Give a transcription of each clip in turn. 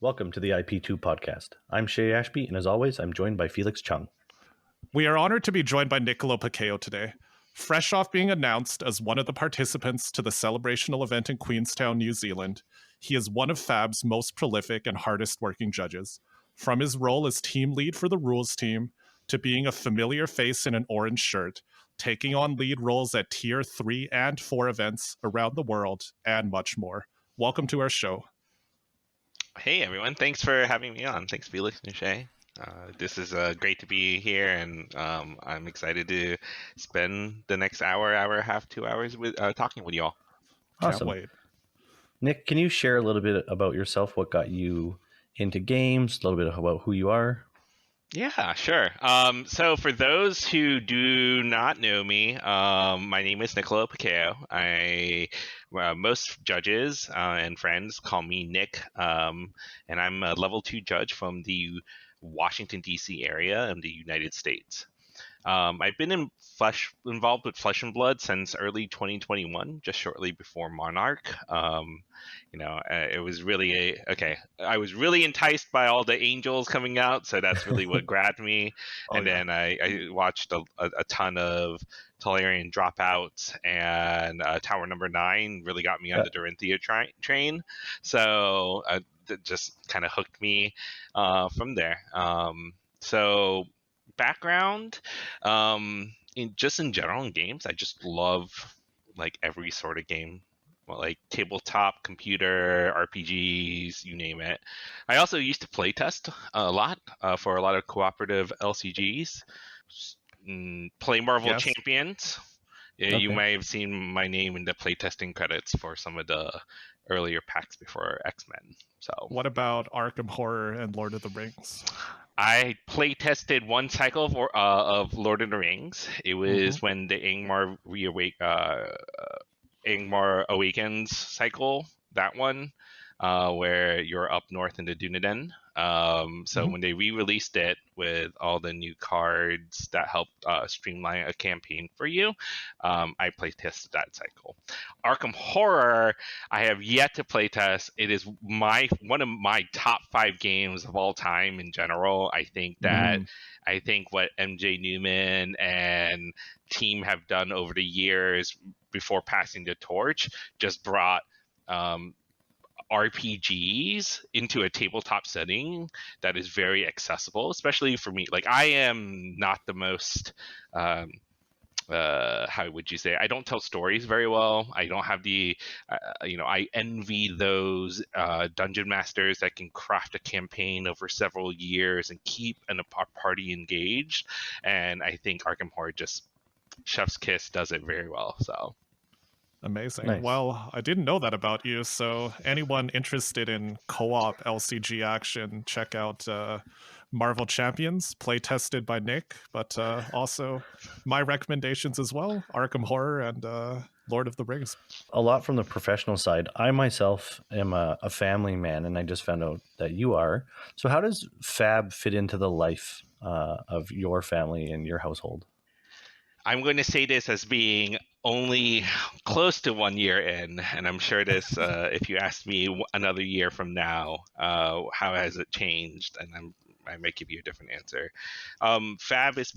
Welcome to the IP2 podcast. I'm Shea Ashby, and as always, I'm joined by Felix Chung. We are honored to be joined by Niccolo Paqueo today. Fresh off being announced as one of the participants to the Celebrational event in Queenstown, New Zealand, he is one of FAB's most prolific and hardest working judges. From his role as team lead for the rules team, to being a familiar face in an orange shirt, taking on lead roles at Tier 3 and 4 events around the world, and much more. Welcome to our show. Hey everyone, thanks for having me on. Thanks Felix and Shea. This is great to be here, and I'm excited to spend the next hour and a half, 2 hours with talking with you all. Awesome. Can't wait. Nick, can you share a little bit about yourself? What got you into games? A little bit about who you are? Yeah, sure. So for those who do not know me, my name is Niccolo Paqueo. Most judges and friends call me Nick, and I'm a level 2 judge from the Washington, D.C. area in the United States. I've been involved with Flesh and Blood since early 2021, just shortly before Monarch. It was really I was really enticed by all the angels coming out, so that's really what grabbed me. Then I watched a ton of Tolarian dropouts, and Tower Number 9 really got me on the Dorinthia train. So that just kind of hooked me from there. So background, in general in games, I just love like every sort of game, like tabletop, computer, RPGs, you name it. I also used to playtest a lot for a lot of cooperative LCGs. Play Marvel Champions. Okay. You may have seen my name in the playtesting credits for some of the earlier packs before X-Men. So, what about Arkham Horror and Lord of the Rings? I play tested one cycle of Lord of the Rings. It was when the Angmar Angmar Awakens cycle, that one, where you're up north in the Dunedain. So when they re-released it with all the new cards that helped streamline a campaign for you, I play tested that cycle. Arkham Horror, I have yet to play test. It is one of my top 5 games of all time in general. I think what MJ Newman and team have done over the years before passing the torch just brought RPGs into a tabletop setting that is very accessible, especially for me. Like, I am not the most how would you say? I don't tell stories very well. I don't have the I envy those dungeon masters that can craft a campaign over several years and keep a party engaged. And I think Arkham Horror, just chef's kiss, does it very well. So amazing. Nice. Well, I didn't know that about you. So anyone interested in co-op LCG action, check out Marvel Champions, play tested by Nick, but also my recommendations as well, Arkham Horror and Lord of the Rings. A lot from the professional side. I myself am a family man, and I just found out that you are. So how does FAB fit into the life of your family and your household? I'm going to say this as being only close to 1 year in, and I'm sure this, if you asked me another year from now, how has it changed? And I may give you a different answer. FAB is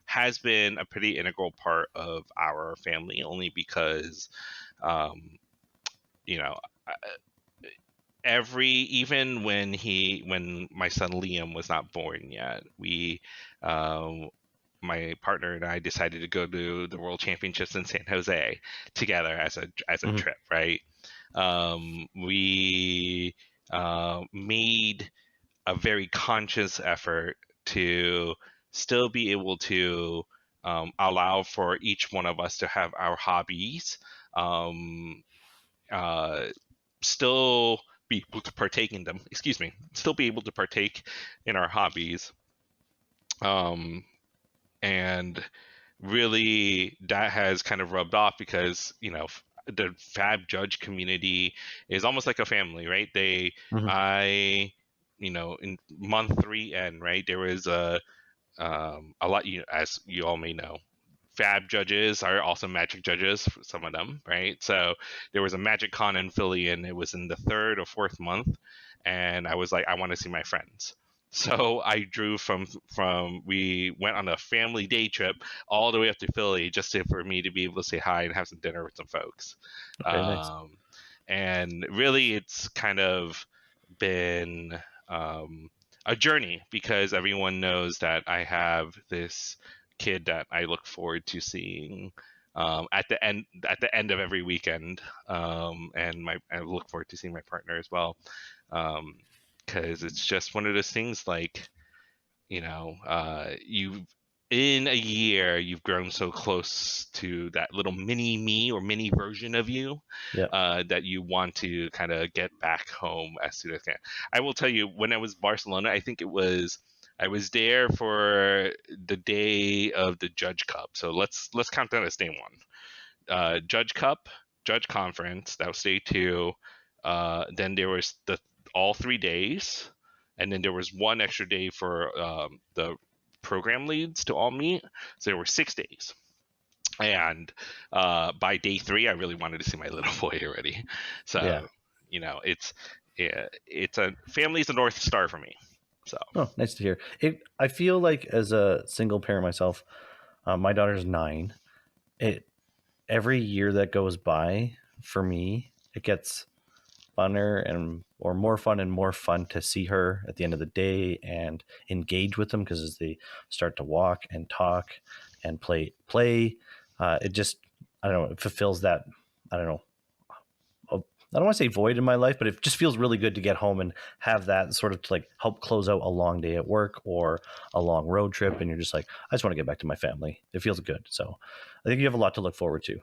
has been a pretty integral part of our family, only because, even when my son Liam was not born yet, my partner and I decided to go to the World Championships in San Jose together as a trip, right? We made a very conscious effort to still be able to allow for each one of us to have our hobbies, still be able to partake in them. Still be able to partake in our hobbies. And really, that has kind of rubbed off because, the FAB judge community is almost like a family, right? In month 3 end, right, there was a lot, as you all may know, FAB judges are also Magic judges, some of them, right? So there was a Magic Con in Philly, and it was in the third or fourth month, and I was like, I want to see my friends. So I drew from we went on a family day trip all the way up to Philly for me to be able to say hi and have some dinner with some folks. Okay, nice. And really, it's kind of been a journey, because everyone knows that I have this kid that I look forward to seeing at the end of every weekend, and I look forward to seeing my partner as well, because it's just one of those things, like, you in a year you've grown so close to that little mini me or mini version of you, that you want to kind of get back home as soon as I can. I will tell you, when I was in Barcelona, I think I was there for the day of the Judge Cup. So let's count that as day one. Judge Cup, Judge Conference, that was day two. Then there was all 3 days, and then there was one extra day for the program leads to all meet. So there were 6 days. And by day 3, I really wanted to see my little boy already. So, it's a family's a North Star for me. So, nice to hear. I feel like, as a single parent myself, my daughter's 9. Every year that goes by, for me, it gets funner or more fun to see her at the end of the day and engage with them, because as they start to walk and talk and play, it just, I don't know, it fulfills that, I don't know, I don't want to say void in my life, but it just feels really good to get home and have that sort of, like, help close out a long day at work or a long road trip. And you're just like, I just want to get back to my family. It feels good. So I think you have a lot to look forward to.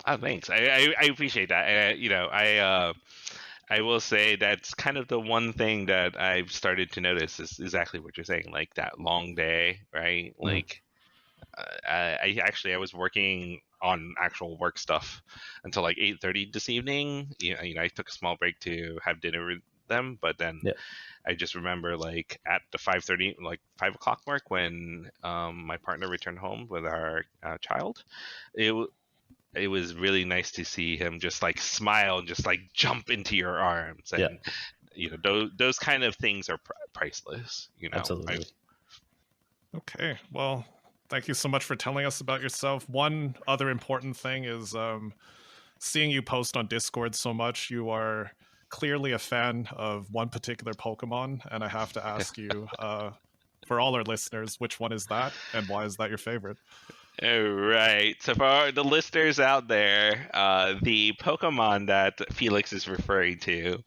Oh, thanks. I appreciate that. And, I will say that's kind of the one thing that I've started to notice is exactly what you're saying, like that long day, right? Mm. Like, I was working on actual work stuff until like 8:30 this evening. I took a small break to have dinner with them, but then I just remember, like, at the 5:30, like 5 o'clock mark, when my partner returned home with our child, it was really nice to see him just, like, smile and just, like, jump into your arms. And those kind of things are priceless. Absolutely. Okay, well, thank you so much for telling us about yourself. One other important thing is seeing you post on Discord so much. You are clearly a fan of one particular Pokemon, and I have to ask you, for all our listeners, which one is that, and why is that your favorite? All right. So for the listeners out there, the Pokemon that Felix is referring to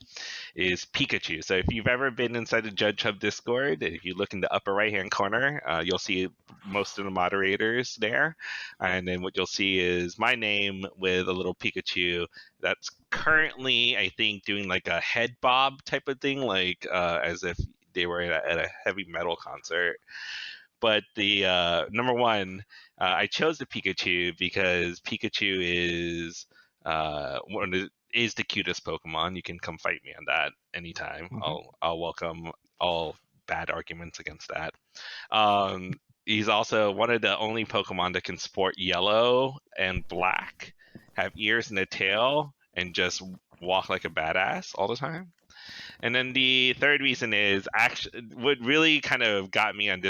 is Pikachu. So if you've ever been inside the Judge Hub Discord, if you look in the upper right-hand corner, you'll see most of the moderators there. And then what you'll see is my name with a little Pikachu that's currently, I think, doing like a head bob type of thing, like as if they were at a heavy metal concert. But the number one, I chose the Pikachu because Pikachu is is the cutest Pokemon. You can come fight me on that anytime. Mm-hmm. I'll welcome all bad arguments against that. He's also one of the only Pokemon that can sport yellow and black, have ears and a tail, and just walk like a badass all the time. And then the third reason is actually what really kind of got me on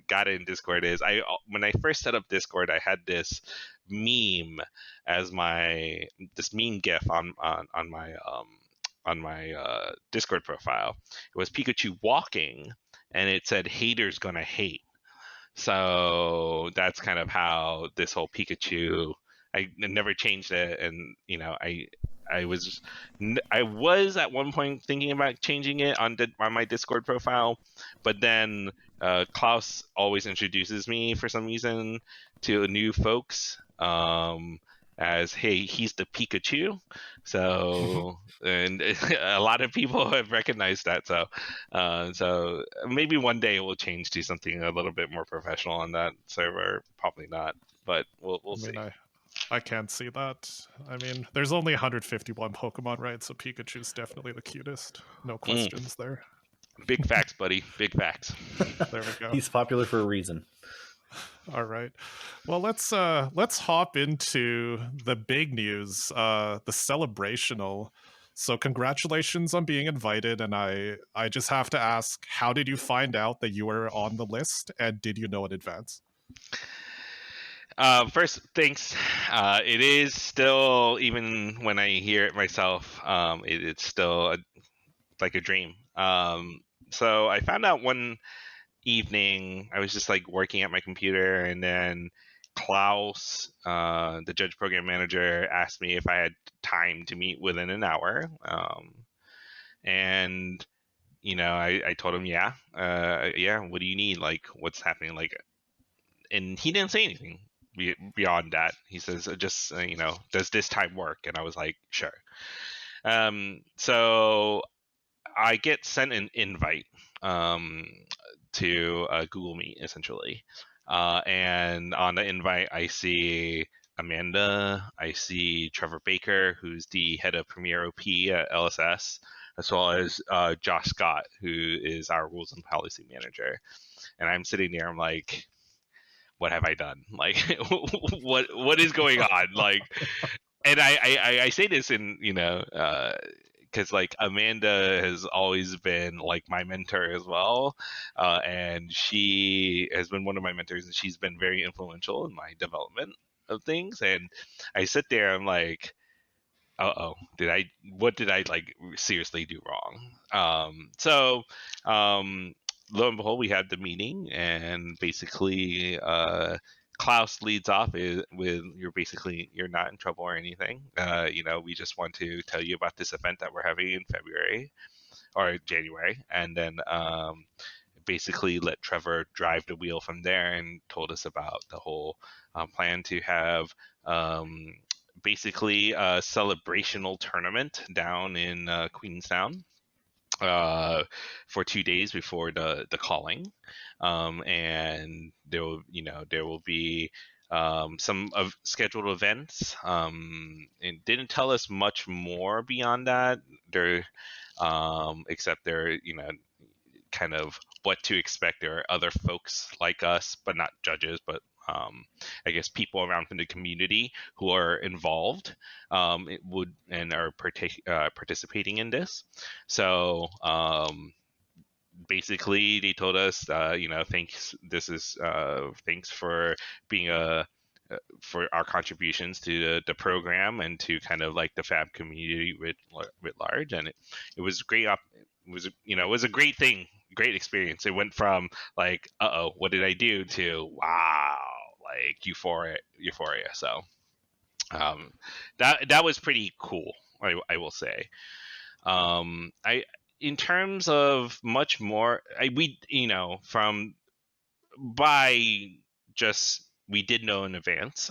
got in Discord is when I first set up Discord, I had this meme as this meme GIF on my Discord profile. It was Pikachu walking, and it said "haters gonna hate." So that's kind of how this whole Pikachu. I never changed it, and I was at one point thinking about changing it on my Discord profile, but then Klaus always introduces me for some reason to new folks as, hey, he's the Pikachu. So and a lot of people have recognized that. So maybe one day it will change to something a little bit more professional on that server. Probably not, but we'll see. I can't see that. I mean, there's only 151 Pokemon, right? So Pikachu's definitely the cutest. No questions there. Big facts, buddy. Big facts. There we go. He's popular for a reason. All right. Well, let's hop into the big news, the celebrational. So congratulations on being invited, and I just have to ask, how did you find out that you were on the list, and did you know in advance? First, thanks. It is still, even when I hear it myself, it's still like a dream. So I found out one evening. I was just like working at my computer, and then Klaus, the judge program manager, asked me if I had time to meet within an hour. And I told him, yeah. What do you need? Like, what's happening? Like, and he didn't say anything beyond that. He says, just does this time work? And I was like, sure. So I get sent an invite to Google Meet essentially, and on the invite I see Amanda, I see Trevor Baker, who's the head of Premier OP at LSS, as well as Josh Scott, who is our rules and policy manager. And I'm sitting there, I'm like, what have I done? Like, what is going on? Like, and I say this in because like Amanda has always been like my mentor as well, and she has been one of my mentors, and she's been very influential in my development of things. And I sit there, I'm like, what did I like seriously do wrong? Lo and behold, we had the meeting, and basically, Klaus leads off with you're not in trouble or anything. We just want to tell you about this event that we're having in February or January, and then basically let Trevor drive the wheel from there, and told us about the whole plan to have basically a celebrational tournament down in Queenstown for 2 days before the calling, and there will be some of scheduled events. It didn't tell us much more beyond that. There, except there, kind of what to expect. There are other folks like us, but not judges, but I guess people around from the community who are involved it would and are participating in this. So basically, they told us, thanks. This is thanks for being for our contributions to the program and to kind of like the FAB community writ large, and it was great. It was a great thing, great experience. It went from like, what did I do, to wow, like euphoria. So that was pretty cool. I will say. I In terms of much more, from by just we did know in advance,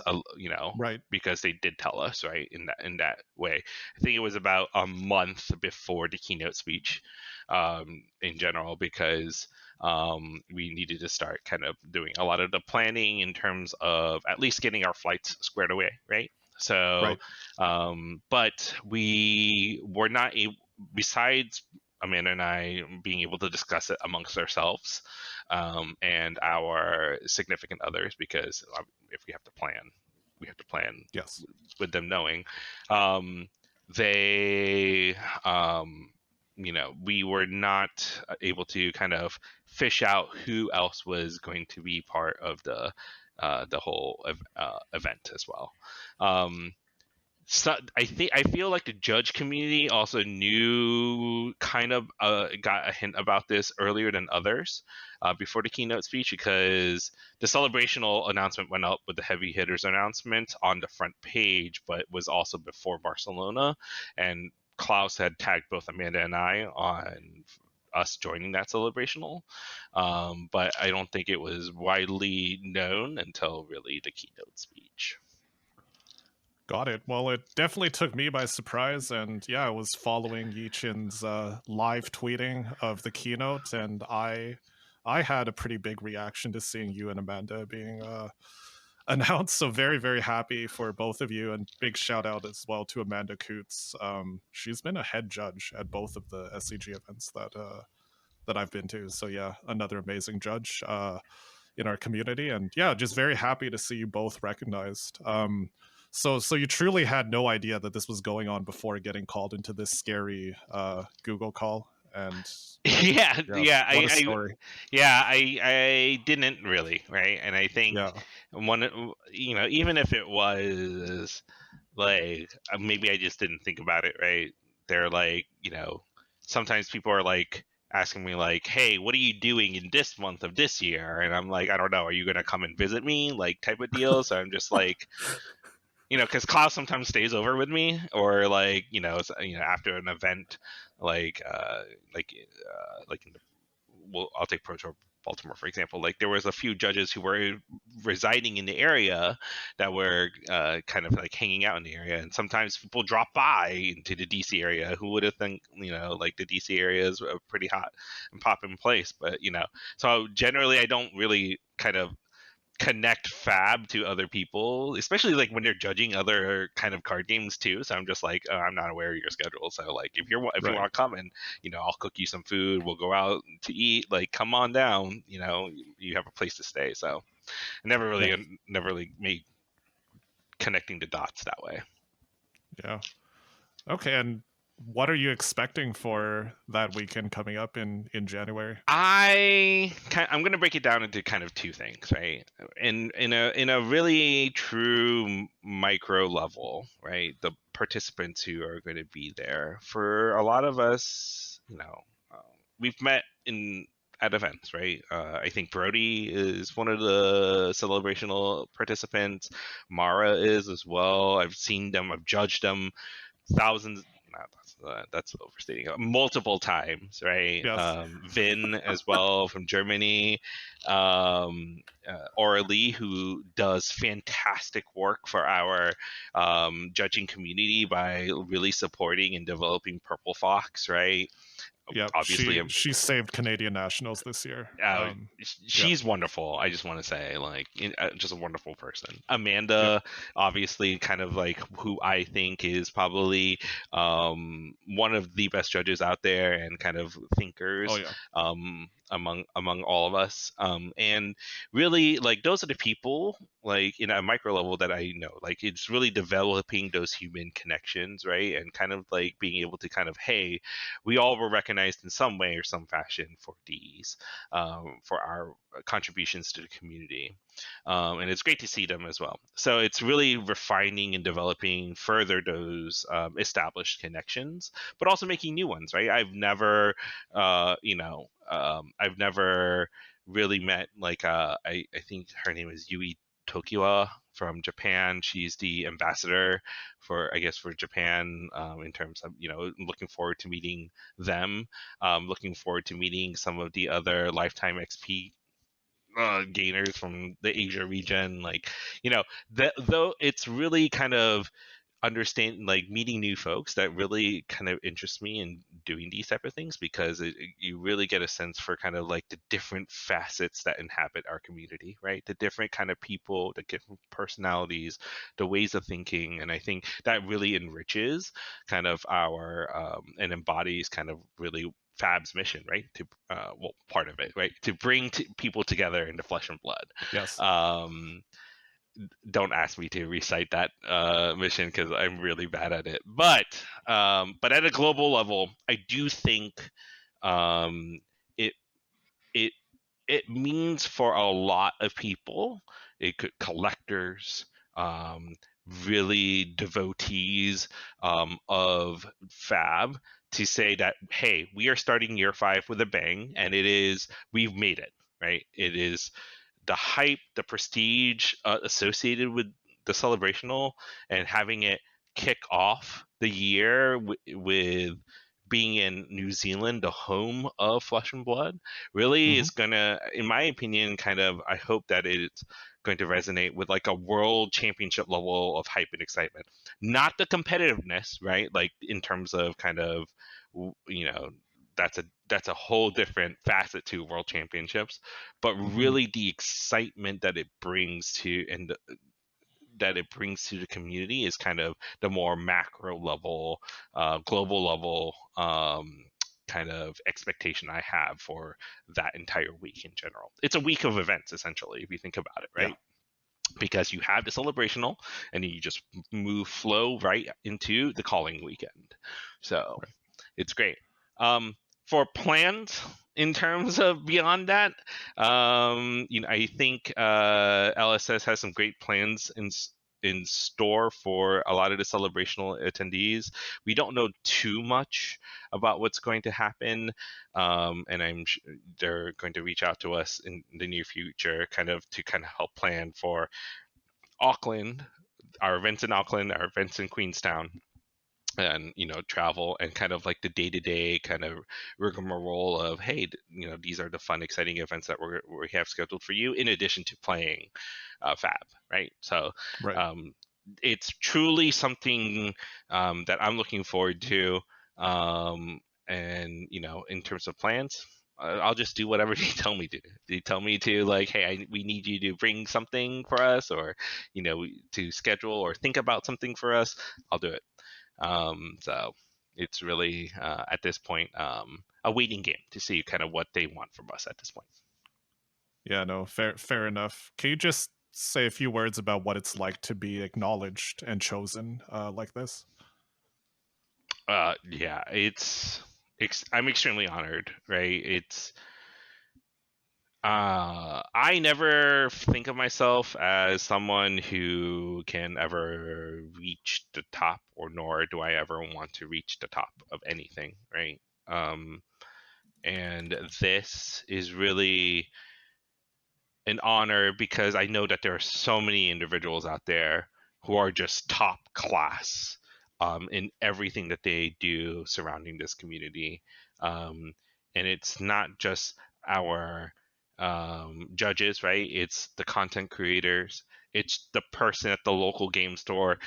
Right. because they did tell us, right, in that way. I think it was about a month before the keynote speech, in general, because we needed to start kind of doing a lot of the planning in terms of at least getting our flights squared away, right? So, Right. but we were not able, besides Amanda and I being able to discuss it amongst ourselves, and our significant others, because if we have to plan, we have to plan Yes. with them knowing. They, we were not able to kind of fish out who else was going to be part of the whole event as well. So I feel like the judge community also knew, kind of got a hint about this earlier than others, before the keynote speech, because the celebrational announcement went up with the heavy hitters announcement on the front page, but was also before Barcelona, and Klaus had tagged both Amanda and I on us joining that celebrational, but I don't think it was widely known until really the keynote speech. Got it. Well, it definitely took me by surprise, and yeah, I was following Yichin's live tweeting of the keynote, and I had a pretty big reaction to seeing you and Amanda being announced. So very, very happy for both of you, and big shout out as well to Amanda Coots. She's been a head judge at both of the SCG events that I've been to. So yeah, another amazing judge. in our community. And yeah, just very happy to see you both recognized. So you truly had no idea that this was going on before getting called into this scary Google call. And Yeah, yeah, yeah, what a story. I didn't really, right? And I think Yeah, even if it was like maybe I just didn't think about it, right? They're like, sometimes people are like asking me like, "Hey, what are you doing in this month of this year?" And I'm like, "I don't know. Are you gonna come and visit me?" Like type of deal. So I'm just like, because Klaus sometimes stays over with me, or like, after an event, like, in the, well, I'll take Pro Tour Baltimore for example. Like there was a few judges who were residing in the area that were kind of like hanging out in the area, and sometimes people drop by into the DC area. Who would have think, like the DC area is a pretty hot and popping place, but so generally I don't really kind of connect Fab to other people, especially like when they're judging other kind of card games too. So I'm just like, I'm not aware of your schedule. So like, if you right. want to come and I'll cook you some food. We'll go out to eat. Like, come on down. You have a place to stay. So I never really made connecting the dots that way. Yeah. Okay, and what are you expecting for that weekend coming up in January? I'm going to break it down into kind of two things, right? In a really true micro level, right? The participants who are going to be there, for a lot of us, we've met at events, right? I think Brody is one of the celebrational participants. Mara is as well. I've seen them. I've judged them thousands. That's overstating it. Multiple times, right? Yes. Vin as well from Germany, Orly, who does fantastic work for our judging community by really supporting and developing Purple Fox, right? Yep, Obviously, she saved Canadian nationals this year. she's wonderful. I just want to say, like, just a wonderful person. Amanda, Yep. obviously, kind of like who I think is probably one of the best judges out there and kind of thinkers. Oh yeah. Among all of us, and really, like, those are the people, like, in a micro level that I know. Like, it's really developing those human connections, right? And kind of like being able to kind of, hey, we all were recognized in some way or some fashion for these, for our contributions to the community. And it's great to see them as well. So it's really refining and developing further those established connections, but also making new ones, right? I've never really met, like, I think her name is Yui Tokiwa from Japan. She's the ambassador for Japan, in terms of, looking forward to meeting them. Looking forward to meeting some of the other lifetime XP gainers from the Asia region. Like, though it's really kind of understand, like, meeting new folks that really kind of interest me in doing these type of things, because you really get a sense for kind of like the different facets that inhabit our community, right? The different kind of people, the different personalities, the ways of thinking. And I think that really enriches kind of our and embodies kind of really Fab's mission, right? To part of it, right? To bring people together into flesh and blood. Yes. Don't ask me to recite that mission, because I'm really bad at it. But at a global level, I do think it it it means for a lot of people, it could collectors, um, really devotees of Fab, to say that, hey, we are starting year 5 with a bang, and we've made it, right? It is the hype, the prestige associated with the celebrational, and having it kick off the year with being in New Zealand, the home of Flesh and Blood, really is gonna, in my opinion, kind of, I hope that it's going to resonate with like a world championship level of hype and excitement. Not the competitiveness, right? Like, in terms of kind of, that's a whole different facet to world championships, but really the excitement that it brings to, and that it brings to the community, is kind of the more macro level, global level, kind of expectation I have for that entire week in general. It's a week of events, essentially, if you think about it, right? Because you have the celebrational and you just flow right into the calling weekend. So it's great. For plans in terms of beyond that, I think LSS has some great plans in store for a lot of the celebrational attendees. We don't know too much about what's going to happen, and I'm sure they're going to reach out to us in the near future, to help plan for Auckland, our events in Auckland, our events in Queenstown, and travel and kind of like the day-to-day kind of rigmarole of, hey, these are the fun, exciting events that we have scheduled for you in addition to playing FAB, right? So Right. it's truly something that I'm looking forward to, and in terms of plans, I'll just do whatever they tell me to. They tell me to, like, hey, we need you to bring something for us, or to schedule or think about something for us, I'll do it. So it's really at this point a waiting game to see kind of what they want from us at this point. Yeah, no, fair enough. Can you just say a few words about what it's like to be acknowledged and chosen like this? Yeah, I'm extremely honored, right? I never think of myself as someone who can ever reach the top, or nor do I ever want to reach the top of anything, right? And this is really an honor because I know that there are so many individuals out there who are just top class in everything that they do surrounding this community. And it's not just our judges, right? It's the content creators. It's the person at the local game store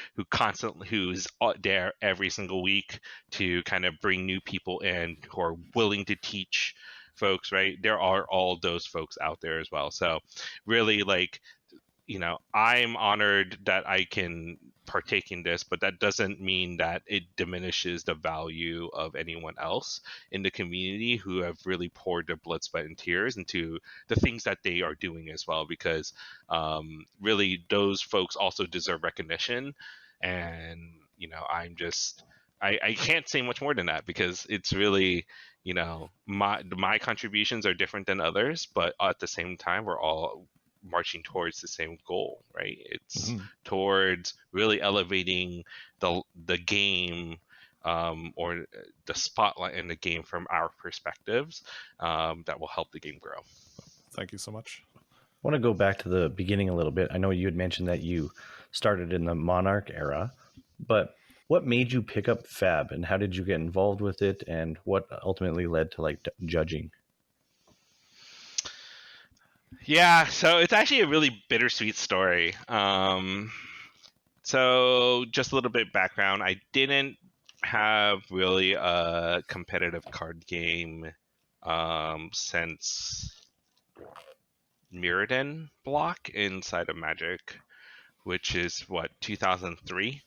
who's there every single week to kind of bring new people in who are willing to teach folks, right? There are all those folks out there as well. So really, like, I'm honored that I can partake in this, but that doesn't mean that it diminishes the value of anyone else in the community who have really poured their blood, sweat, and tears into the things that they are doing as well, because really those folks also deserve recognition. And I can't say much more than that, because it's really, my contributions are different than others, but at the same time we're all marching towards the same goal, right? It's towards really elevating the game, or the spotlight in the game from our perspectives, that will help the game grow. Thank you so much. I want to go back to the beginning a little bit. I know you had mentioned that you started in the Monarch era, but what made you pick up FAB, and how did you get involved with it, and what ultimately led to like judging? Yeah, so it's actually a really bittersweet story. So just a little bit of background. I didn't have really a competitive card game since Mirrodin block inside of Magic, which is what, 2003.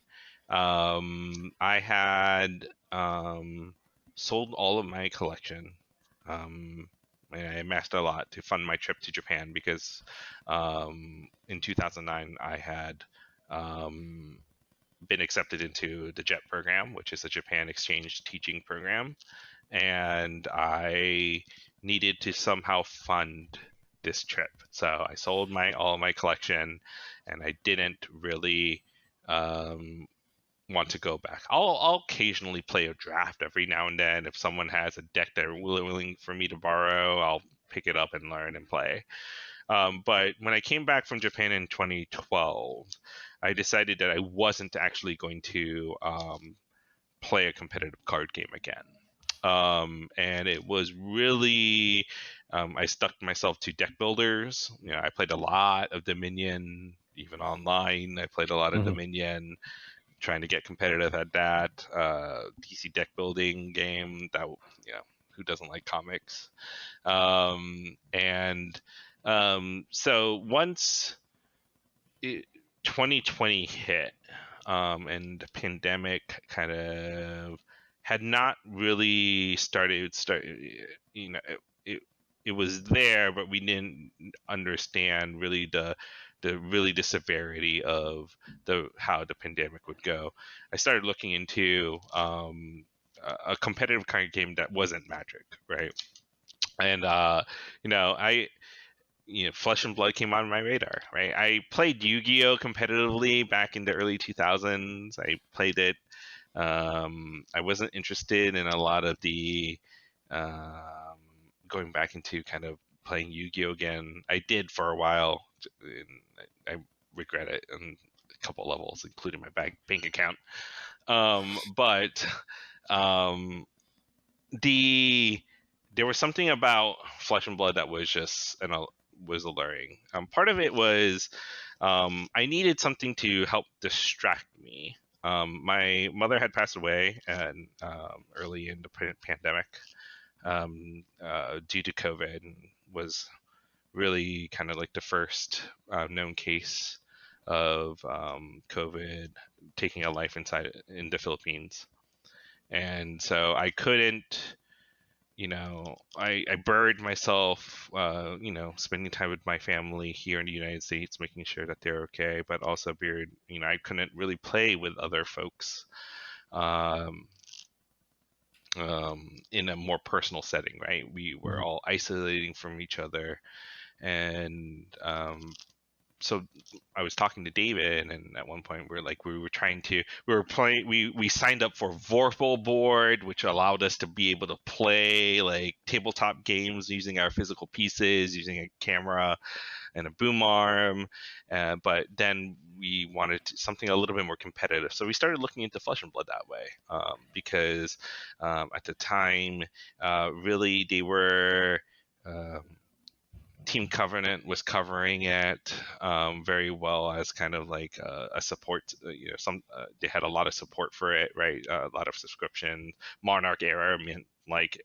I had sold all of my collection. And I amassed a lot to fund my trip to Japan, because in 2009 I had been accepted into the JET program, which is a Japan exchange teaching program, and I needed to somehow fund this trip. So I sold all of my collection, and I didn't really want to go back. I'll occasionally play a draft every now and then. If someone has a deck they're willing for me to borrow, I'll pick it up and learn and play. But when I came back from Japan in 2012, I decided that I wasn't actually going to play a competitive card game again. And it was really, I stuck myself to deck builders. I played a lot of Dominion, even online. I played a lot of Dominion, trying to get competitive at that. PC deck building game that, who doesn't like comics? So once 2020 hit, and the pandemic kind of had not really you know, it was there, but we didn't understand really the severity of how the pandemic would go. I started looking into a competitive kind of game that wasn't Magic, right? And Flesh and Blood came on my radar, right? I played Yu-Gi-Oh competitively back in the early 2000s. I played it. I wasn't interested in a lot of the going back into kind of playing Yu-Gi-Oh again. I did for a while, and I regret it on a couple levels, including my bank account. But there was something about Flesh and Blood that was just was alluring. Part of it was I needed something to help distract me. My mother had passed away and early in the pandemic due to COVID, and was really kind of like the first known case of COVID taking a life in the Philippines. And so I couldn't, I buried myself, spending time with my family here in the United States, making sure that they're okay, but also buried, I couldn't really play with other folks in a more personal setting, right? We were all isolating from each other. And so I was talking to David, and at one point we signed up for Vorpal board, which allowed us to be able to play like tabletop games using our physical pieces, using a camera and a boom arm. But then we wanted something a little bit more competitive. So we started looking into Flesh and Blood that way, because at the time, really they were... Team Covenant was covering it very well as kind of like a support. They had a lot of support for it, right? A lot of subscription. Monarch era meant like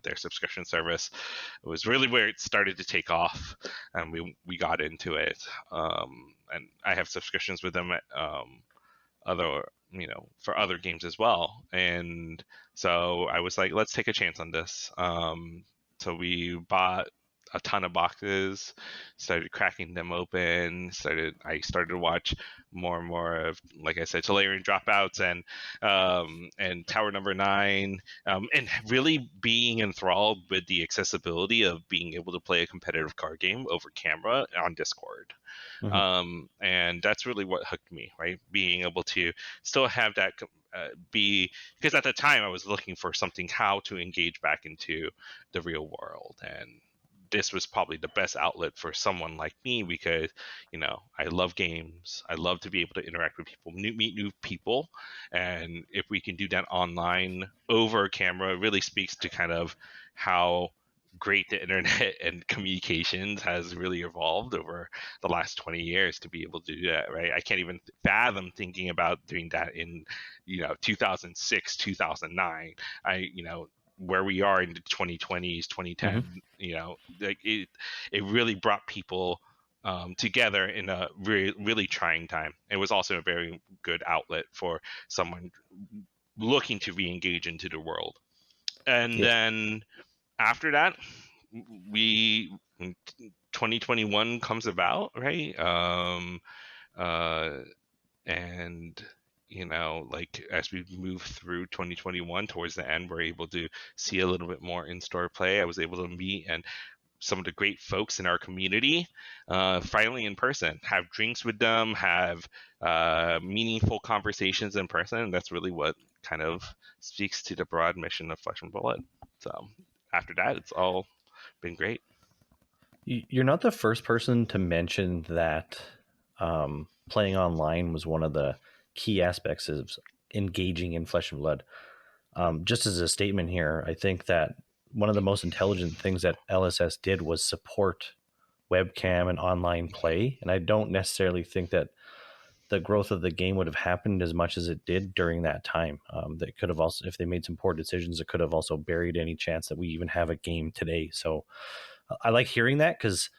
their subscription service. It was really where it started to take off, and we got into it. And I have subscriptions with them at for other games as well. And so I was like, let's take a chance on this. So we bought a ton of boxes, started cracking them open, I started to watch more and more of, like I said, Tolarian Dropouts and Tower Number 9, and really being enthralled with the accessibility of being able to play a competitive card game over camera on Discord. And that's really what hooked me, right? Being able to still have that because at the time I was looking for something how to engage back into the real world, and this was probably the best outlet for someone like me, because I love games. I love to be able to interact with people, meet new people, and if we can do that online over camera, it really speaks to kind of how great the internet and communications has really evolved over the last 20 years to be able to do that, right? I can't even fathom thinking about doing that in 2006, 2009. Where we are in the 2020s, 2010, like it really brought people together in a really, really trying time. It was also a very good outlet for someone looking to re-engage into the world. And then after that, 2021 comes about, right? And like as we move through 2021 towards the end, we're able to see a little bit more in-store play. I was able to meet and some of the great folks in our community finally in person, have drinks with them, have meaningful conversations in person. And that's really what kind of speaks to the broad mission of Flesh and Blood. So after that, it's all been great. You're not the first person to mention that playing online was one of the key aspects of engaging in Flesh and Blood. Just as a statement here, I think that one of the most intelligent things that LSS did was support webcam and online play. And I don't necessarily think that the growth of the game would have happened as much as it did during that time. They could have also, if they made some poor decisions, it could have also buried any chance that we even have a game today. So I like hearing that, because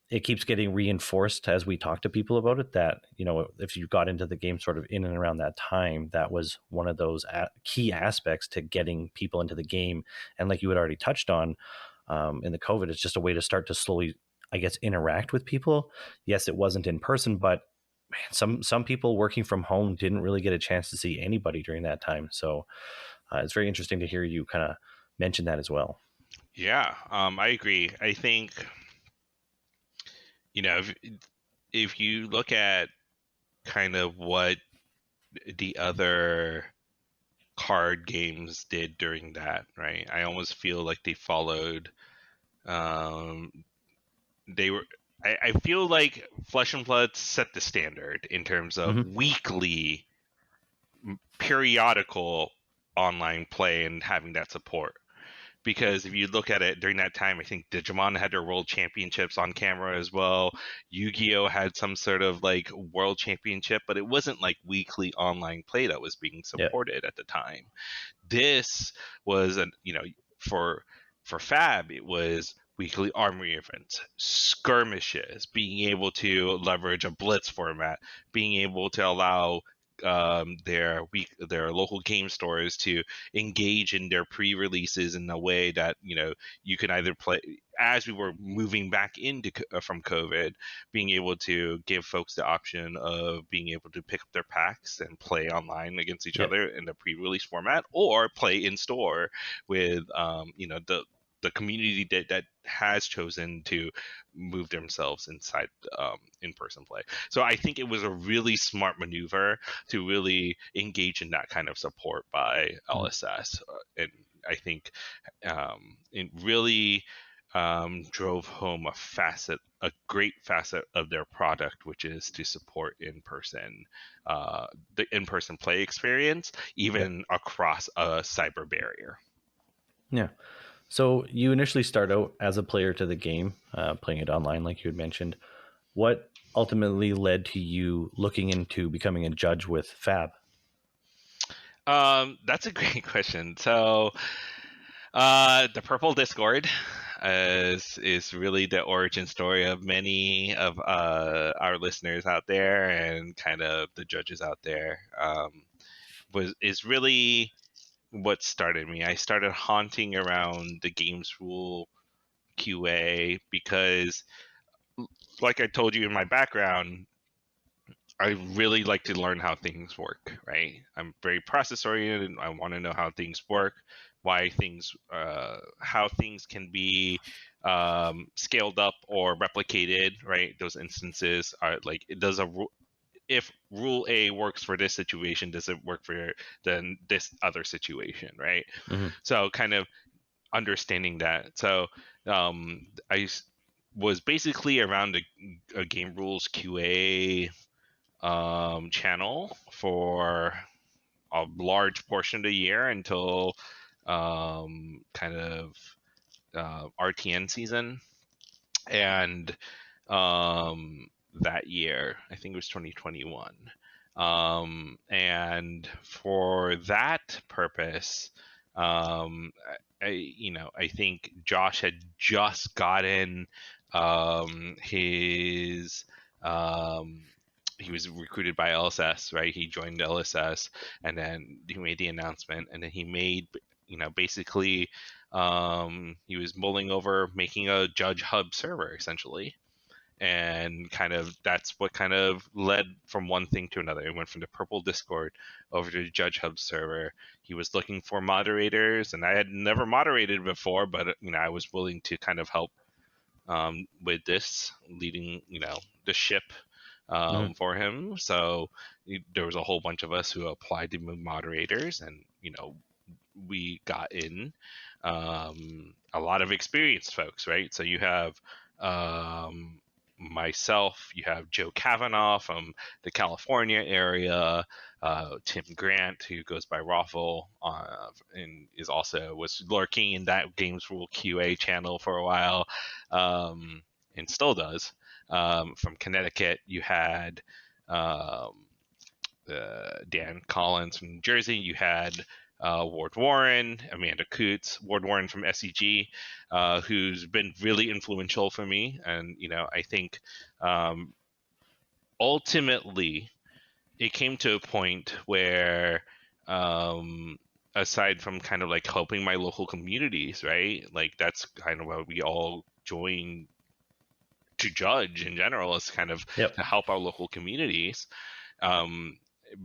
it keeps getting reinforced as we talk to people about it, that, you know, if you got into the game sort of in and around that time, that was one of those key aspects to getting people into the game. And like you had already touched on, in the COVID, it's just a way to start to slowly, I guess, interact with people. Yes, it wasn't in person, but man, some people working from home didn't really get a chance to see anybody during that time. So it's very interesting to hear you kind of mention that as well. Yeah, I agree. I think, you know, if you look at kind of what the other card games did during that, right? I almost feel like they followed. Um, they were. I feel like Flesh and Blood set the standard in terms of weekly, periodical online play and having that support. Because if you look at it during that time, I think Digimon had their world championships on camera as well. Yu-Gi-Oh had some sort of like world championship, but it wasn't like weekly online play that was being supported at the time. This was for FAB, it was weekly armory events, skirmishes, being able to leverage a blitz format, being able to allow their local game stores to engage in their pre-releases in a way that, you know, you can either play as we were moving back into from COVID, being able to give folks the option of being able to pick up their packs and play online against each other in the pre-release format, or play in store with the community that has chosen to move themselves inside in-person play. So I think it was a really smart maneuver to really engage in that kind of support by LSS, and I think it really drove home a great facet of their product, which is to support the in-person play experience, even across a cyber barrier. Yeah. So you initially start out as a player to the game, playing it online, like you had mentioned. What ultimately led to you looking into becoming a judge with FAB? That's a great question. So, the Purple Discord is really the origin story of many of our listeners out there, and kind of the judges out there. Is really what started me. I started haunting around the games rule QA because, like I told you in my background, I really like to learn how things work, right? I'm very process oriented. I want to know how things work, how things can be scaled up or replicated, right? Those instances are like, if rule A works for this situation, does it work for then this other situation, right? Mm-hmm. So kind of understanding that. So I was basically around a game rules QA channel for a large portion of the year until kind of RTN season. And that year, I think it was 2021. And for that purpose, I think Josh had just gotten his he was recruited by LSS, right? He joined LSS, and then he made the announcement, and then he made, basically, he was mulling over making a Judge Hub server, essentially. And kind of that's what kind of led from one thing to another. It went from the Purple Discord over to the Judge Hub server. He was looking for moderators, and I had never moderated before, but I was willing to kind of help with this, leading the ship for him. So there was a whole bunch of us who applied to be moderators, and we got in a lot of experienced folks, right? So you have myself, you have Joe Kavanaugh from the California area, Tim Grant, who goes by Raffle, and was lurking in that Games Rule QA channel for a while, and still does. From Connecticut, you had Dan Collins from New Jersey. You had Ward Warren, Amanda Coots, Ward Warren from SEG, who's been really influential for me. And, I think ultimately it came to a point where, aside from kind of like helping my local communities, right? Like that's kind of what we all join to judge in general, is kind of to help our local communities,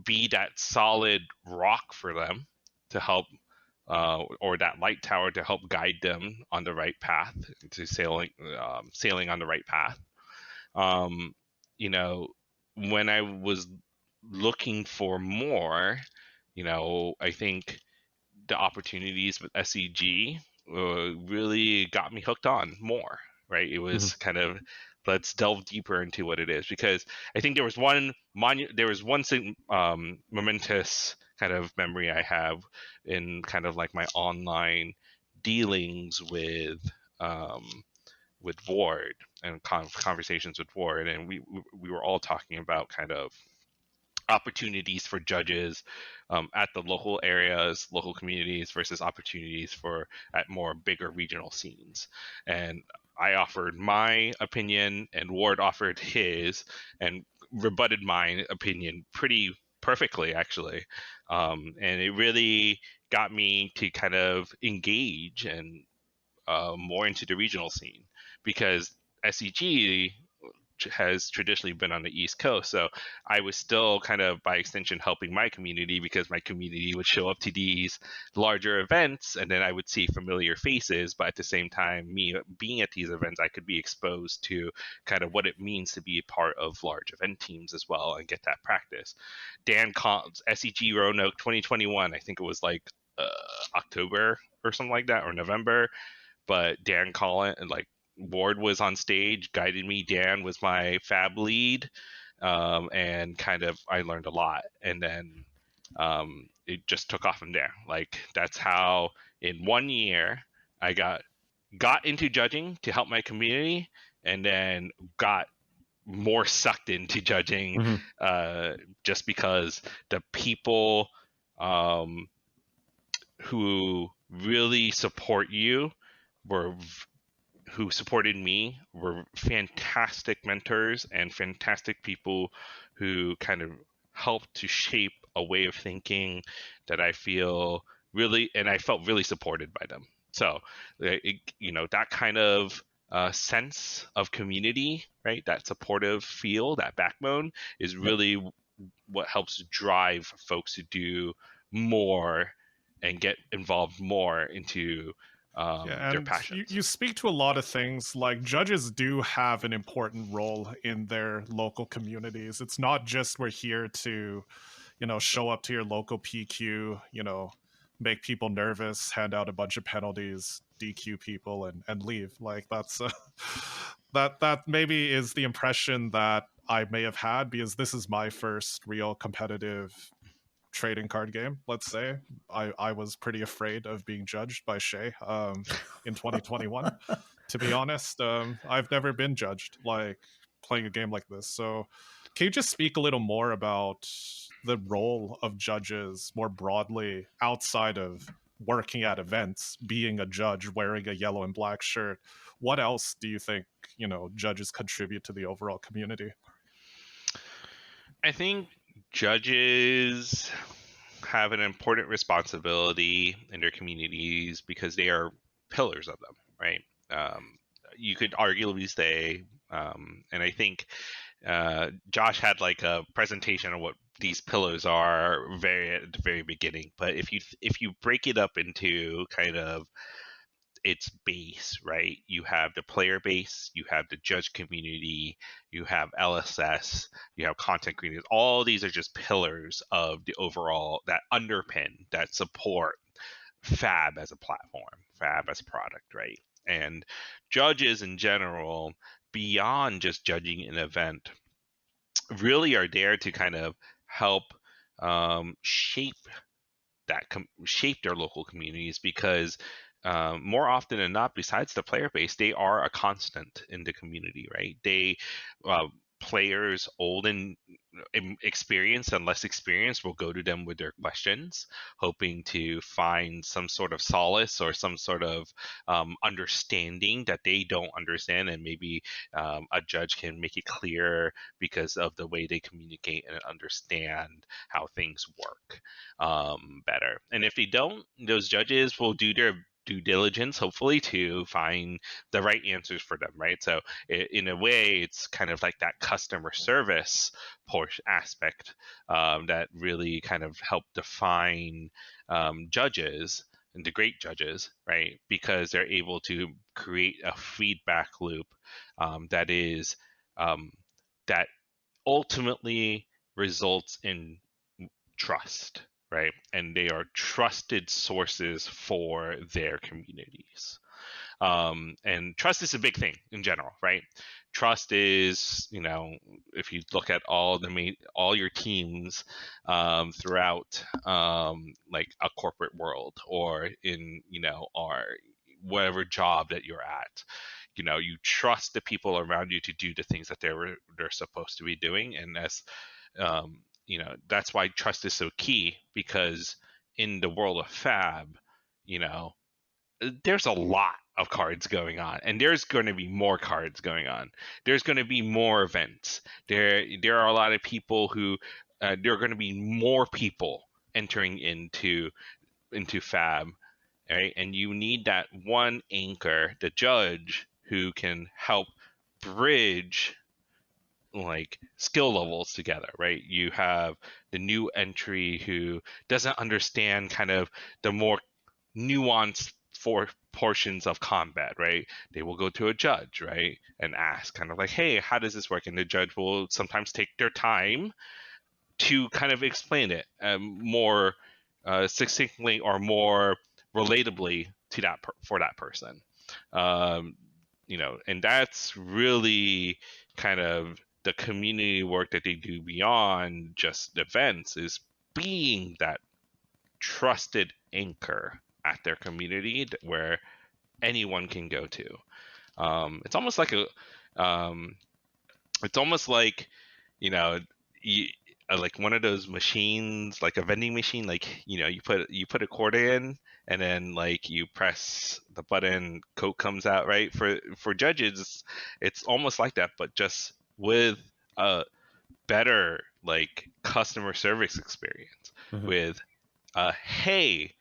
be that solid rock for them to help, or that light tower to help guide them on the right path, to sailing on the right path. When I was looking for more, I think the opportunities with SEG really got me hooked on more, right? It was kind of, let's delve deeper into what it is, because I think there was one momentous kind of memory I have in kind of like my online dealings with Ward and conversations with Ward, and we were all talking about kind of opportunities for judges at the local areas, local communities, versus opportunities for at more bigger regional scenes. And I offered my opinion, and Ward offered his, and rebutted my opinion pretty perfectly, actually. And it really got me to kind of engage and more into the regional scene, because SEG has traditionally been on the East Coast. So I was still kind of, by extension, helping my community, because my community would show up to these larger events, and then I would see familiar faces. But at the same time, me being at these events, I could be exposed to kind of what it means to be a part of large event teams as well, and get that practice. SEG Roanoke 2021, I think it was like October or something like that, or November. But Dan Collin and like Ward was on stage, guided me. Dan was my FAB lead, and kind of I learned a lot. And then it just took off from there. Like that's how in 1 year I got into judging to help my community, and then got more sucked into judging, just because the people who really support you who supported me were fantastic mentors and fantastic people who kind of helped to shape a way of thinking that I feel really, and I felt really supported by them. So, that kind of sense of community, right? That supportive feel, that backbone is really what helps drive folks to do more and get involved more into their passions. You speak to a lot of things. Like judges do have an important role in their local communities. It's not just we're here to, show up to your local PQ, make people nervous, hand out a bunch of penalties, DQ people, and leave. Like that's that maybe is the impression that I may have had, because this is my first real competitive trading card game. Let's say I was pretty afraid of being judged by Shea in 2021. To be honest, I've never been judged like playing a game like this. So can you just speak a little more about the role of judges more broadly outside of working at events, being a judge wearing a yellow and black shirt? What else do you think judges contribute to the overall community? I think judges have an important responsibility in their communities because they are pillars of them, right? You could arguably say, and I think Josh had like a presentation of what these pillars are at the very beginning. But if you break it up into kind of its base, right? You have the player base, you have the judge community, you have LSS, you have content creators. All these are just pillars of the overall that underpin, that support FAB as a platform, FAB as a product, right? And judges in general, beyond just judging an event, really are there to kind of help shape their local communities, because more often than not, besides the player base, they are a constant in the community, right? players old and experienced and less experienced will go to them with their questions, hoping to find some sort of solace or some sort of understanding that they don't understand, and maybe a judge can make it clear because of the way they communicate and understand how things work better. And if they don't, those judges will do their due diligence, hopefully, to find the right answers for them, right? So in a way, it's kind of like that customer service portion aspect that really kind of help define judges and the great judges, right? Because they're able to create a feedback loop that is that ultimately results in trust, right? And they are trusted sources for their communities. And trust is a big thing in general, right? Trust is, if you look at all your teams throughout like a corporate world, or in our whatever job that you're at, you trust the people around you to do the things that they're supposed to be doing. And as that's why trust is so key, because in the world of FAB, there's a lot of cards going on, and there's going to be more cards going on. There's going to be more events. There are a lot of people who there are going to be more people entering into FAB, right? And you need that one anchor, the judge, who can help bridge like skill levels together, right? You have the new entry who doesn't understand kind of the more nuanced portions of combat, right? They will go to a judge, right, and ask kind of like, hey, how does this work? And the judge will sometimes take their time to kind of explain it more succinctly or more relatably to for that person. And that's really kind of the community work that they do beyond just events, is being that trusted anchor at their community where anyone can go to. It's almost like like one of those machines, like a vending machine, like you put a quarter in, and then like you press the button, Coke comes out, right? For judges, it's almost like that, but just with a better like customer service experience. With hey,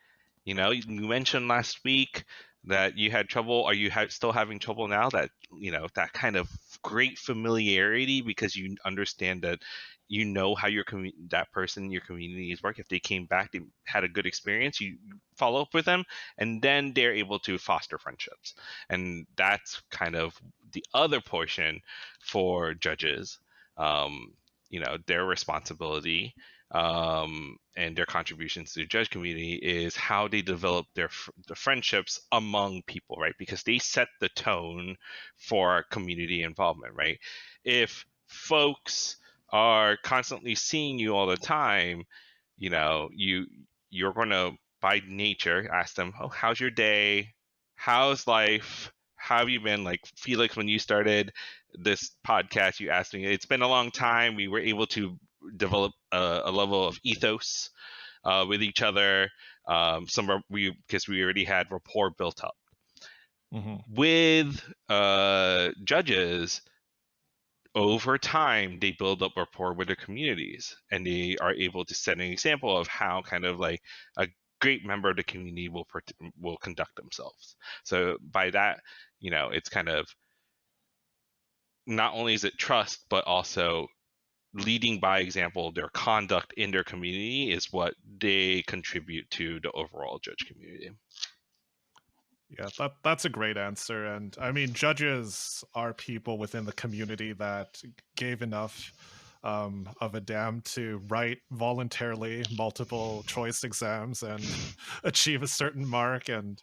you mentioned last week that you had trouble. Are you still having trouble now? That that kind of great familiarity, because you understand that how that person in your communities work. If they came back, they had a good experience, you follow up with them, and then they're able to foster friendships. And that's kind of the other portion for judges. Their responsibility and their contributions to the judge community is how they develop the friendships among people, right? Because they set the tone for community involvement, right? If folks are constantly seeing you all the time, you're going to by nature ask them, oh, how's your day? How's life? How have you been? Like Felix, when you started this podcast, you asked me, it's been a long time. We were able to develop a level of ethos with each other. Because we already had rapport built up. With judges, over time, they build up rapport with their communities, and they are able to set an example of how kind of like a great member of the community will conduct themselves. So by that, it's kind of not only is it trust, but also leading by example. Their conduct in their community is what they contribute to the overall judge community. Yeah, that's a great answer. And I mean, judges are people within the community that gave enough of a damn to write voluntarily multiple choice exams and achieve a certain mark. And,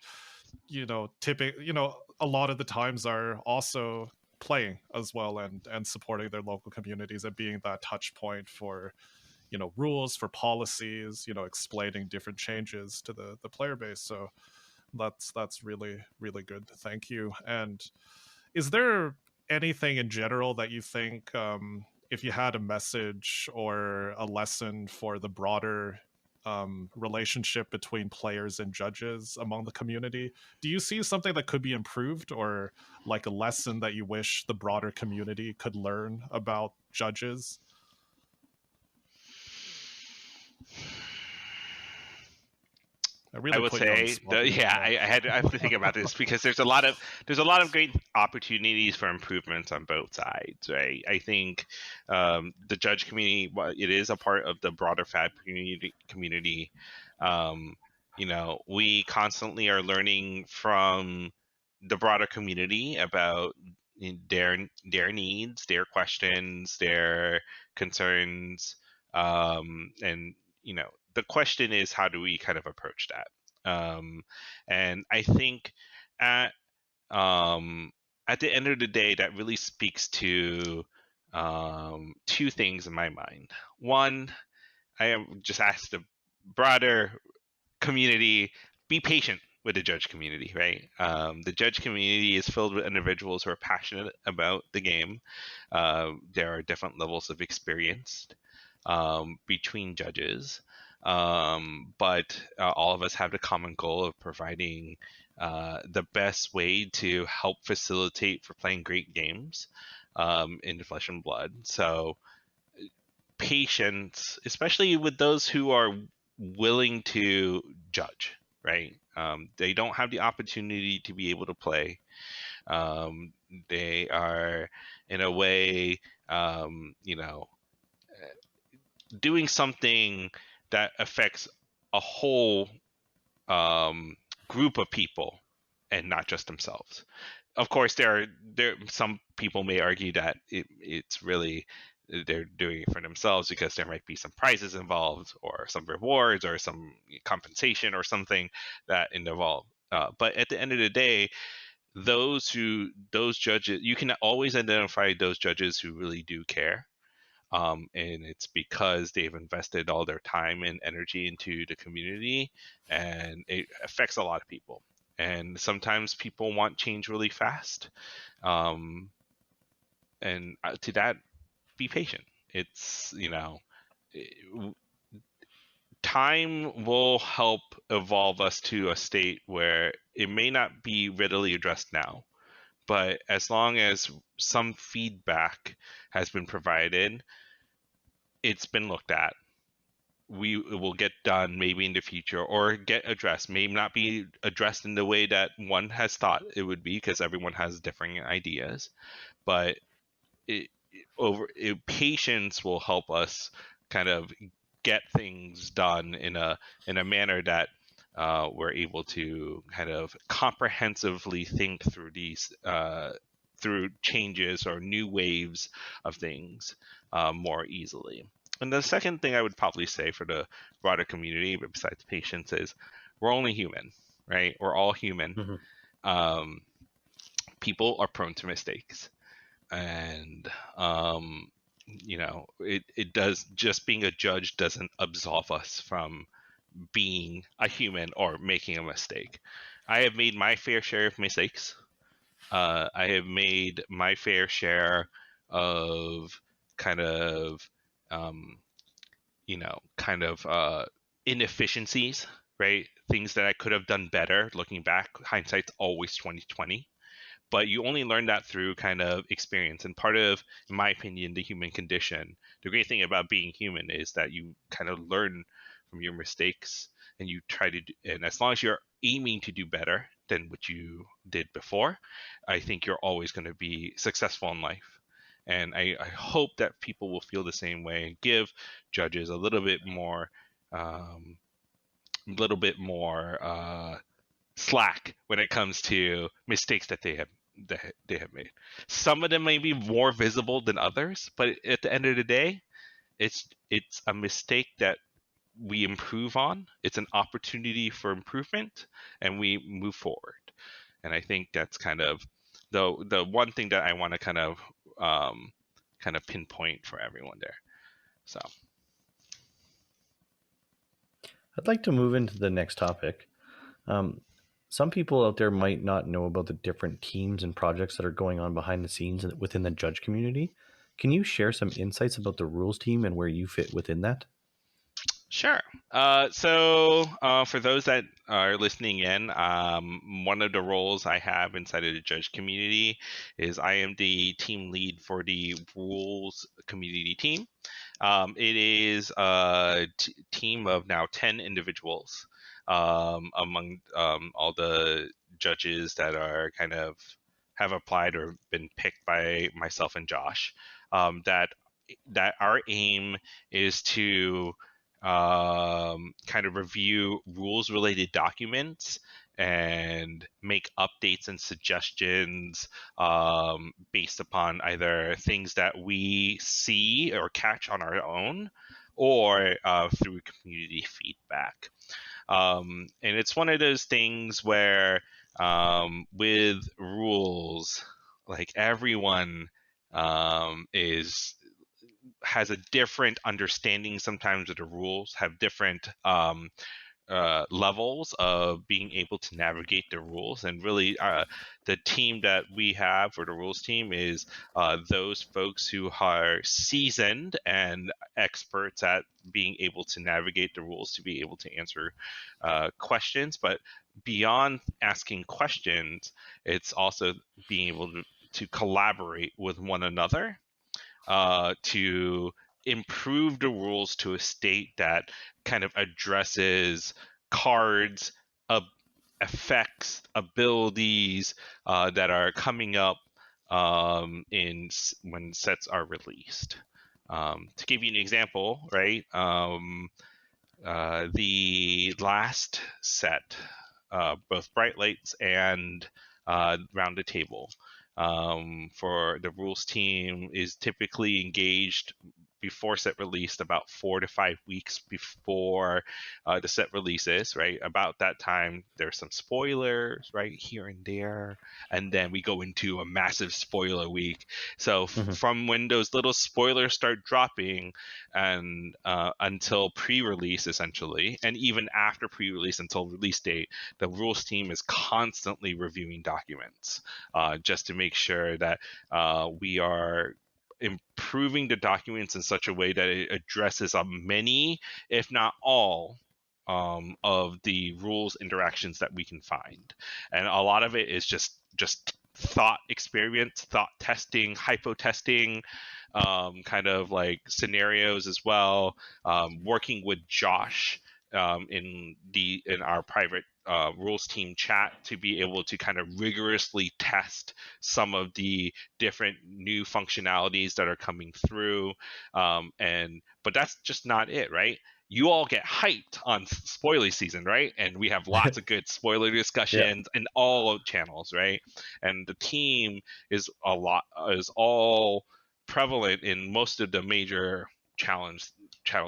a lot of the times are also playing as well and supporting their local communities and being that touch point for, rules, for policies, explaining different changes to the player base. So that's really, really good. Thank you. And is there anything in general that you think if you had a message or a lesson for the broader relationship between players and judges among the community, do you see something that could be improved, or like a lesson that you wish the broader community could learn about judges? I I really would put you on the say, spot here. yeah, I have to think about this because there's a lot of great opportunities for improvements on both sides, right? I think the judge community, it is a part of the broader FAB community. Um, we constantly are learning from the broader community about their needs, their questions, their concerns, and the question is, how do we kind of approach that? And I think at at the end of the day, that really speaks to two things in my mind. One, I am just asked the broader community, be patient with the judge community, right? The judge community is filled with individuals who are passionate about the game. There are different levels of experience between judges, but all of us have the common goal of providing the best way to help facilitate for playing great games in Flesh and Blood. So patience, especially with those who are willing to judge, right? They don't have the opportunity to be able to play. They are, in a way, doing something that affects a whole group of people and not just themselves. Of course, there some people may argue that it's really they're doing it for themselves because there might be some prizes involved or some rewards or some compensation or something that involved. But at the end of the day, those judges, you can always identify those judges who really do care. And it's because they've invested all their time and energy into the community, and it affects a lot of people. And sometimes people want change really fast. And to that, be patient. It's, time will help evolve us to a state where it may not be readily addressed now, but as long as some feedback has been provided, it's been looked at, it will get done maybe in the future or get addressed. May not be addressed in the way that one has thought it would be because everyone has differing ideas, but patience will help us kind of get things done in a manner that we're able to kind of comprehensively think through these through changes or new waves of things more easily. And the second thing I would probably say for the broader community, besides patience, is we're only human, right? We're all human. Mm-hmm. People are prone to mistakes, and it does, just being a judge doesn't absolve us from being a human or making a mistake. I have made my fair share of mistakes. I have made my fair share of kind of inefficiencies, right? Things that I could have done better. Looking back, hindsight's always 2020. But you only learn that through kind of experience. And part of, in my opinion, the human condition, the great thing about being human is that you kind of learn from your mistakes, and you try to and as long as you're aiming to do better than what you did before, I think you're always going to be successful in life. And I hope that people will feel the same way and give judges a little bit more slack when it comes to mistakes that they have made. Some of them may be more visible than others, but at the end of the day, it's a mistake that we improve on. It's an opportunity for improvement, and we move forward. And I think that's kind of the one thing that I want to kind of pinpoint for everyone there. So I'd like to move into the next topic. Some people out there might not know about the different teams and projects that are going on behind the scenes within the judge community. Can you share some insights about the rules team and where you fit within that? Sure. So for those that are listening in, one of the roles I have inside of the judge community is I am the team lead for the rules community team. It is a team of now 10 individuals among all the judges that are kind of have applied or been picked by myself and Josh. That our aim is to kind of review rules related documents and make updates and suggestions based upon either things that we see or catch on our own or through community feedback. And it's one of those things where with rules, like everyone is has a different understanding sometimes of the rules, have different levels of being able to navigate the rules. And really, the team that we have for the rules team is those folks who are seasoned and experts at being able to navigate the rules to be able to answer questions. But beyond asking questions, it's also being able to collaborate with one another to improve the rules to a state that kind of addresses cards, effects, abilities that are coming up when sets are released. To give you an example, right? The last set, both Bright Lights and Round the Table, for the rules team is typically engaged before set released about 4 to 5 weeks before the set releases, right? About that time, there's some spoilers, right, here and there, and then we go into a massive spoiler week. So from when those little spoilers start dropping and until pre-release, essentially, and even after pre-release until release date, the rules team is constantly reviewing documents just to make sure that we are improving the documents in such a way that it addresses many, if not all, of the rules interactions that we can find. And a lot of it is just thought experience, thought testing, hypo testing, kind of like scenarios as well. Working with Josh in our private rules team chat to be able to kind of rigorously test some of the different new functionalities that are coming through. But that's just not it, right? You all get hyped on spoiler season, right? And we have lots of good spoiler discussions in all channels, right? And the team is all prevalent in most of the major channels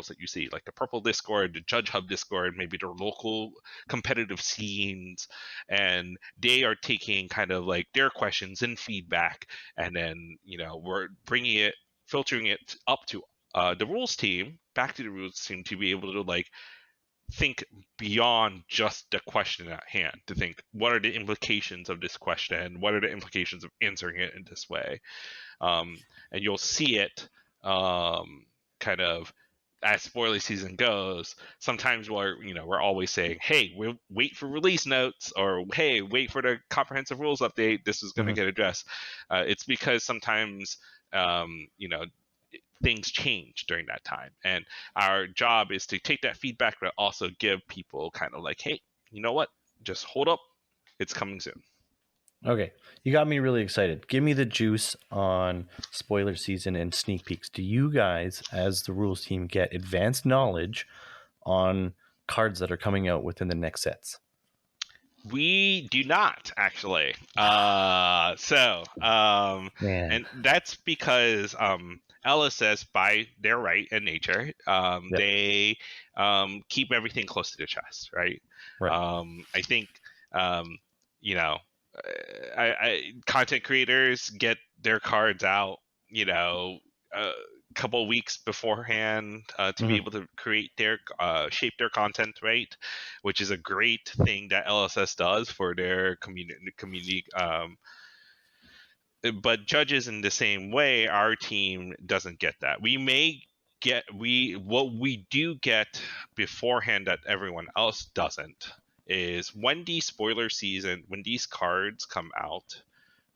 that you see, like the Purple Discord, the Judge Hub Discord, maybe the local competitive scenes, and they are taking kind of like their questions and feedback, and then we're filtering it up to the rules team, back to the rules team to be able to like think beyond just the question at hand, to think what are the implications of this question, what are the implications of answering it in this way. And you'll see it kind of as spoiler season goes. Sometimes we're always saying, hey, we'll wait for release notes, or hey, wait for the comprehensive rules update, this is going to get addressed. It's because sometimes things change during that time, and our job is to take that feedback but also give people kind of like, hey, you know what, just hold up, it's coming soon. Okay, you got me really excited. Give me the juice on spoiler season and sneak peeks. Do you guys, as the rules team, get advanced knowledge on cards that are coming out within the next sets? We do not, actually. And that's because LSS, by their right and nature, they keep everything close to the chest, right? I think content creators get their cards out, a couple weeks beforehand to be able to create their shape their content, right? Which is a great thing that LSS does for their community but judges in the same way, our team doesn't get that. What we do get beforehand that everyone else doesn't is when these cards come out,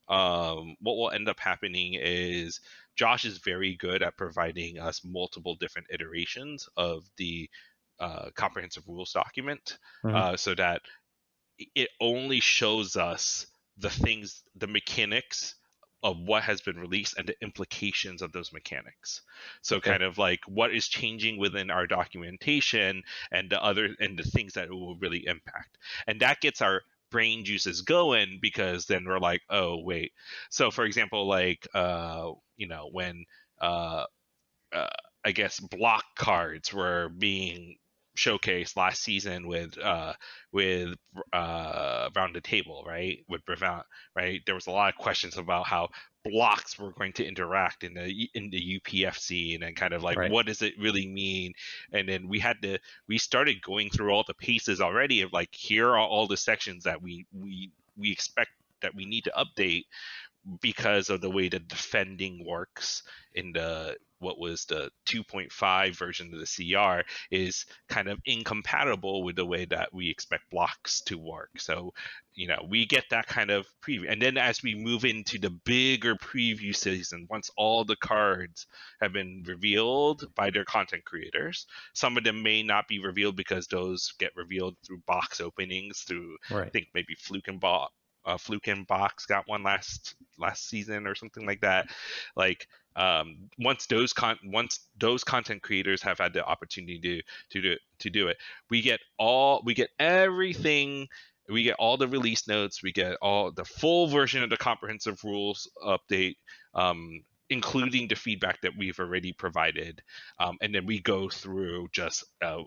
what will end up happening is Josh is very good at providing us multiple different iterations of the comprehensive rules document, so that it only shows us the mechanics of what has been released and the implications of those mechanics. So Okay. kind of like what is changing within our documentation and the things that it will really impact. And that gets our brain juices going, because then we're like, oh wait. So for example, like when uh, uh, I guess block cards were being showcased last season with Round the Table, right? With Brevant, right? There was a lot of questions about how blocks were going to interact in the UPFC, and then kind of like, Right. what does it really mean? And then we started going through all the paces already of like, here are all the sections that we expect that we need to update because of the way the defending works in the what was the 2.5 version of the CR is kind of incompatible with the way that we expect blocks to work. So, we get that kind of preview. And then as we move into the bigger preview season, once all the cards have been revealed by their content creators, some of them may not be revealed because those get revealed through box openings, through, I think maybe Fluke and Box got one last season or something like that. Like, once those content creators have had the opportunity to do it, we get everything. We get all the release notes. We get all the full version of the comprehensive rules update, including the feedback that we've already provided, and then we go through just a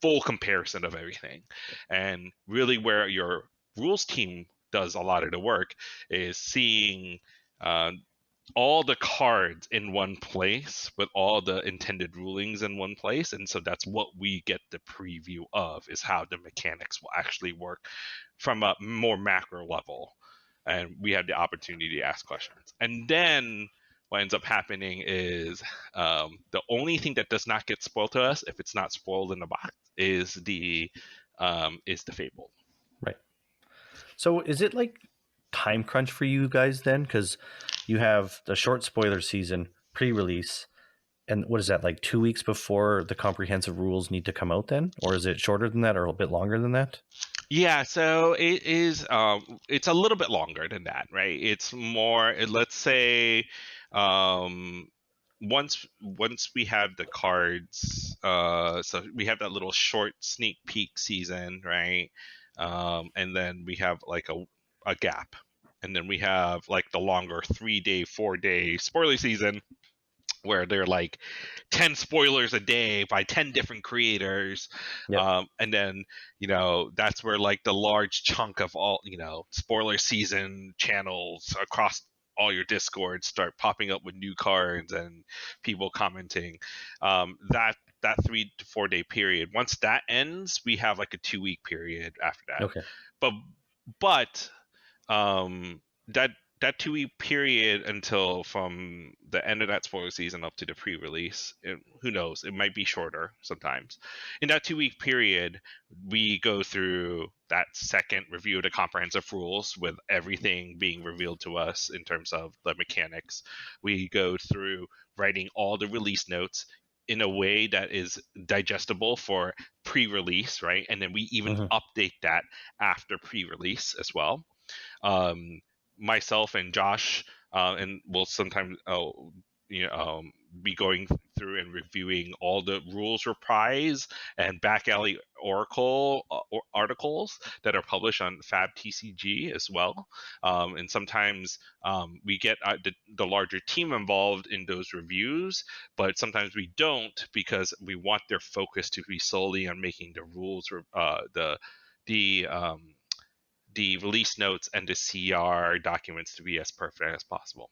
full comparison of everything. And really, where your rules team does a lot of the work is seeing all the cards in one place with all the intended rulings in one place. And so that's what we get the preview of, is how the mechanics will actually work from a more macro level. And we have the opportunity to ask questions. And then what ends up happening is the only thing that does not get spoiled to us, if it's not spoiled in the box, is the fable. Right. So is it like time crunch for you guys then? Because you have the short spoiler season pre-release, and what is that, like 2 weeks before the comprehensive rules need to come out then? Or is it shorter than that, or a bit longer than that? Yeah, so it is. It's a little bit longer than that, right? It's more. Let's say, um, once we have the cards, so we have that little short sneak peek season, right? And then we have like a gap, and then we have like the longer 3-day, 4-day spoiler season, where they're like 10 spoilers a day by 10 different creators. Yep. And then, that's where like the large chunk of all, spoiler season channels across all your discords start popping up with new cards and people commenting. That 3 to 4 day period, once that ends, we have like a 2-week period after that. Okay. But that 2-week period until from the end of that spoiler season up to the pre-release, who knows, it might be shorter sometimes. In that 2-week period, we go through that second review of the comprehensive rules with everything being revealed to us in terms of the mechanics. We go through writing all the release notes in a way that is digestible for pre-release, right? And then we even update that after pre-release as well. Myself and Josh, and we'll sometimes be going through and reviewing all the rules reprise and back alley Oracle articles that are published on FAB TCG as well. And sometimes we get the larger team involved in those reviews, but sometimes we don't, because we want their focus to be solely on making the rules, the release notes and the CR documents to be as perfect as possible.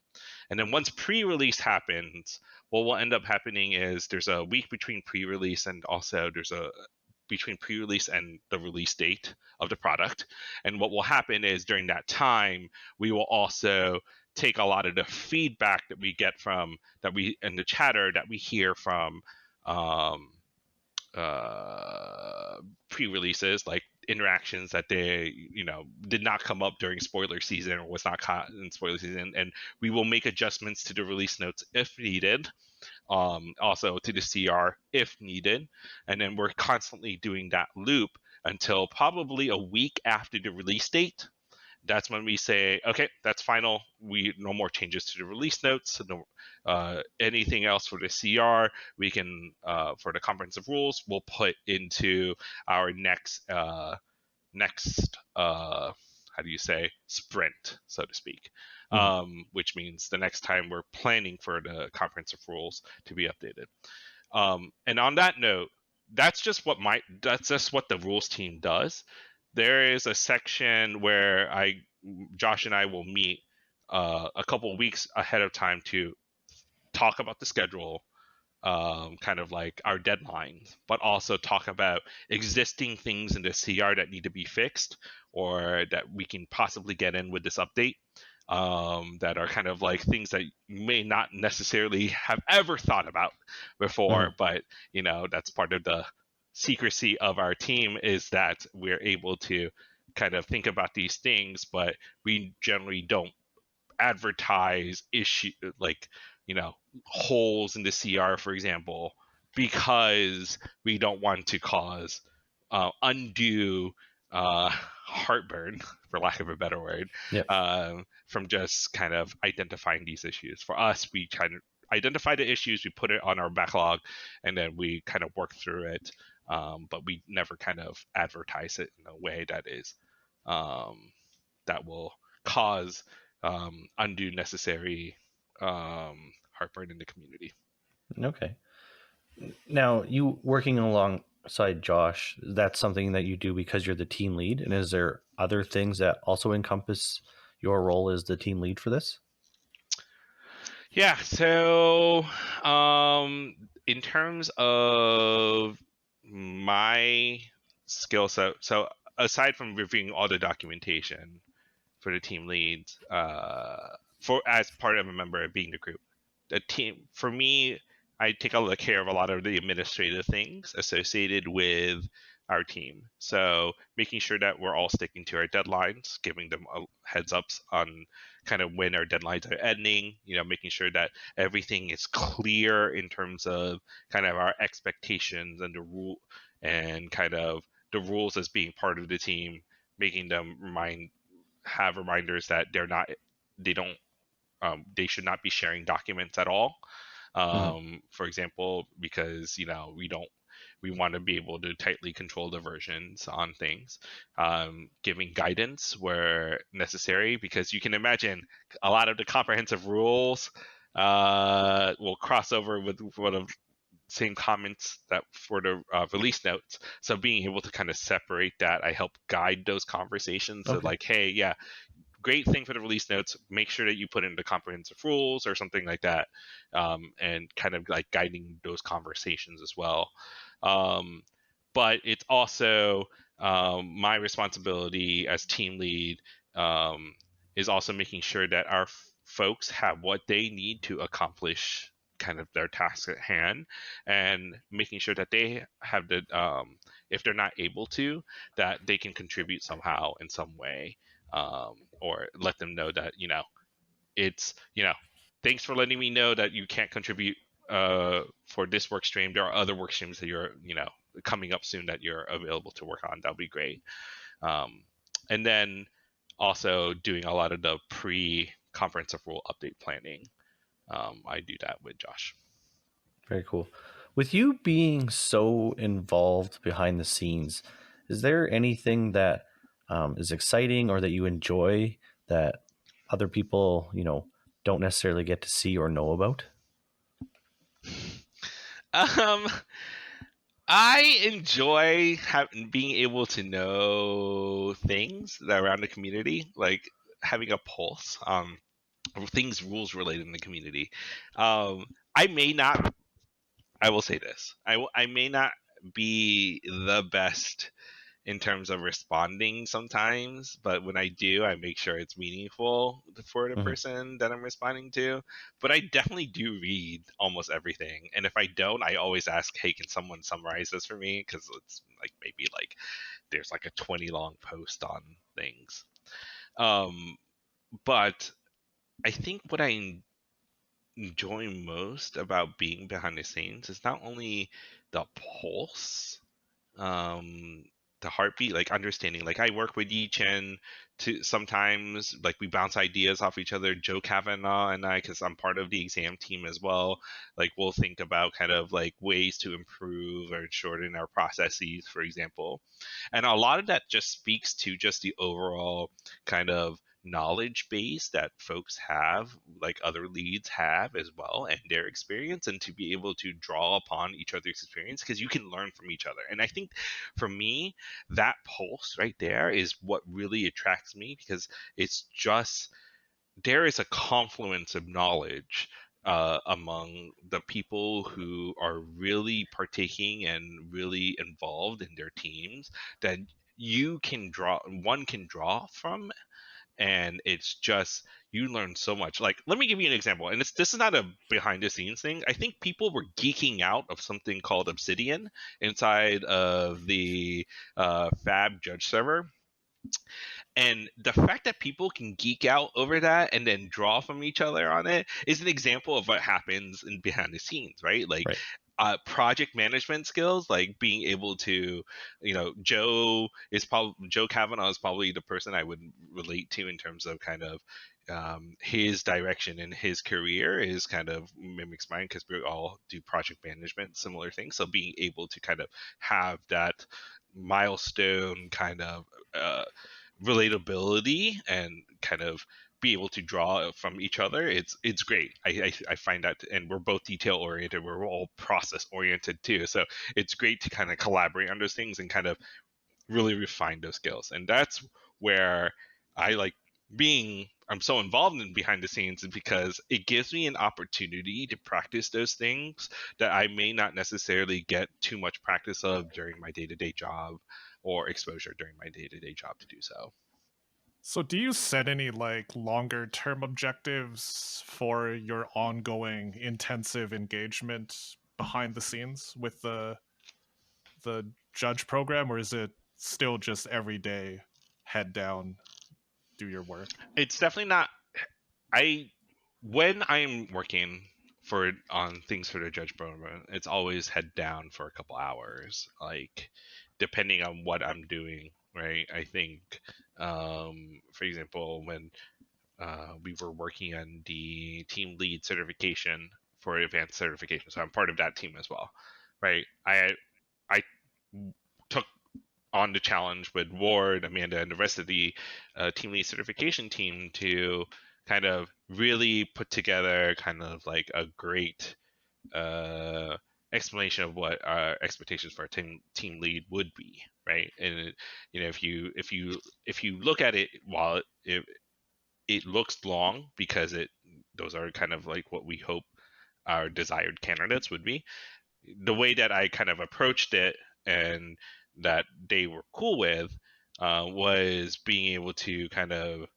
And then once pre-release happens, what will end up happening is there's a week between pre-release, and also there's between pre-release and the release date of the product. And what will happen is during that time, we will also take a lot of the feedback that we get from in the chatter that we hear from pre-releases, like interactions that they did not come up during spoiler season or was not caught in spoiler season, and we will make adjustments to the release notes if needed, also to the CR if needed, and then we're constantly doing that loop until probably a week after the release date. That's when we say, okay, that's final. No more changes to the release notes. No, anything else for the CR, we can for the comprehensive rules, we'll put into our next how do you say, sprint, so to speak. Which means the next time we're planning for the comprehensive rules to be updated. And on that note, that's just what the rules team does. There is a section where Josh and I will meet a couple of weeks ahead of time to talk about the schedule, kind of like our deadlines, but also talk about existing things in the CR that need to be fixed or that we can possibly get in with this update, that are kind of like things that you may not necessarily have ever thought about before, but that's part of the secrecy of our team, is that we're able to kind of think about these things, but we generally don't advertise holes in the CR, for example, because we don't want to cause undue heartburn, for lack of a better word, from just kind of identifying these issues. For us, we kind of identify the issues, we put it on our backlog, and then we kind of work through it. But we never kind of advertise it in a way that is that will cause undue necessary heartburn in the community. Okay. Now, you working alongside Josh, that's something that you do because you're the team lead, and is there other things that also encompass your role as the team lead for this? Yeah, so in terms of my skill set, so aside from reviewing all the documentation for the team leads, for as part of a member of being the group, the team, for me, I take a lot of care of a lot of the administrative things associated with our team. So making sure that we're all sticking to our deadlines, giving them a heads ups on kind of when our deadlines are ending, making sure that everything is clear in terms of kind of our expectations and the rule and kind of the rules as being part of the team, making them have reminders that they should not be sharing documents at all. For example, because we want to be able to tightly control the versions on things, giving guidance where necessary, because you can imagine a lot of the comprehensive rules will cross over with one of same comments that for the release notes. So being able to kind of separate that, I help guide those conversations. Okay. So like, hey, yeah, great thing for the release notes, make sure that you put in the comprehensive rules or something like that, and kind of like guiding those conversations as well. But it's also my responsibility as team lead, is also making sure that our folks have what they need to accomplish kind of their task at hand, and making sure that they have the if they're not able to, that they can contribute somehow in some way, or let them know that it's thanks for letting me know that you can't contribute for this work stream. There are other work streams that you're coming up soon that you're available to work on. That'll be great. And then also doing a lot of the pre-comprehensive rule update planning. I do that with Josh. Very cool. With you being so involved behind the scenes, is there anything that is exciting or that you enjoy that other people, don't necessarily get to see or know about? I enjoy being able to know things around the community, like having a pulse on things rules related in the community. I will say this. I may not be the best in terms of responding sometimes, but when I do, I make sure it's meaningful for the person that I'm responding to. But I definitely do read almost everything, and if I don't, I always ask, "Hey, can someone summarize this for me?" Because it's like maybe like there's like a 20 long post on things. But I think what I enjoy most about being behind the scenes is not only the pulse, um the heartbeat, like understanding, like I work with Yi Chen to sometimes, like we bounce ideas off each other, Joe Kavanaugh and I, because I'm part of the exam team as well, like we'll think about kind of like ways to improve or shorten our processes, for example. And a lot of that just speaks to just the overall kind of knowledge base that folks have, like other leads have as well, and their experience, and to be able to draw upon each other's experience, because you can learn from each other. And I think for me, that pulse right there is what really attracts me, because it's just, there is a confluence of knowledge among the people who are really partaking and really involved in their teams, that one can draw from. And it's just, you learn so much. Like, let me give you an example, and this is not a behind the scenes thing. I think people were geeking out of something called Obsidian inside of the FAB Judge server. And the fact that people can geek out over that and then draw from each other on it is an example of what happens in behind the scenes, right? Like, project management skills, like being able to, Joe Kavanaugh is probably the person I would relate to in terms of kind of his direction in his career is kind of mimics mine, because we all do project management, similar things. So being able to kind of have that milestone kind of relatability and kind of be able to draw from each other, it's great. I find that, and we're both detail oriented, we're all process oriented too, so it's great to kind of collaborate on those things and kind of really refine those skills. And that's where I like being, I'm so involved in behind the scenes, because it gives me an opportunity to practice those things that I may not necessarily get too much practice of during my day-to-day job, or exposure during my day-to-day job to do so. So do you set any like longer term objectives for your ongoing intensive engagement behind the scenes with the judge program, or is it still just every day head down, do your work? It's definitely not. When I'm working on things for the judge program, it's always head down for a couple hours, like depending on what I'm doing, right? I think, for example, when we were working on the team lead certification for advanced certification, so I'm part of that team as well, right? I took on the challenge with Ward, Amanda, and the rest of the team lead certification team to kind of really put together kind of like a great explanation of what our expectations for a team lead would be, right? And if you look at it, while it looks long, because those are kind of like what we hope our desired candidates would be, the way that I kind of approached it and that they were cool with was being able to kind of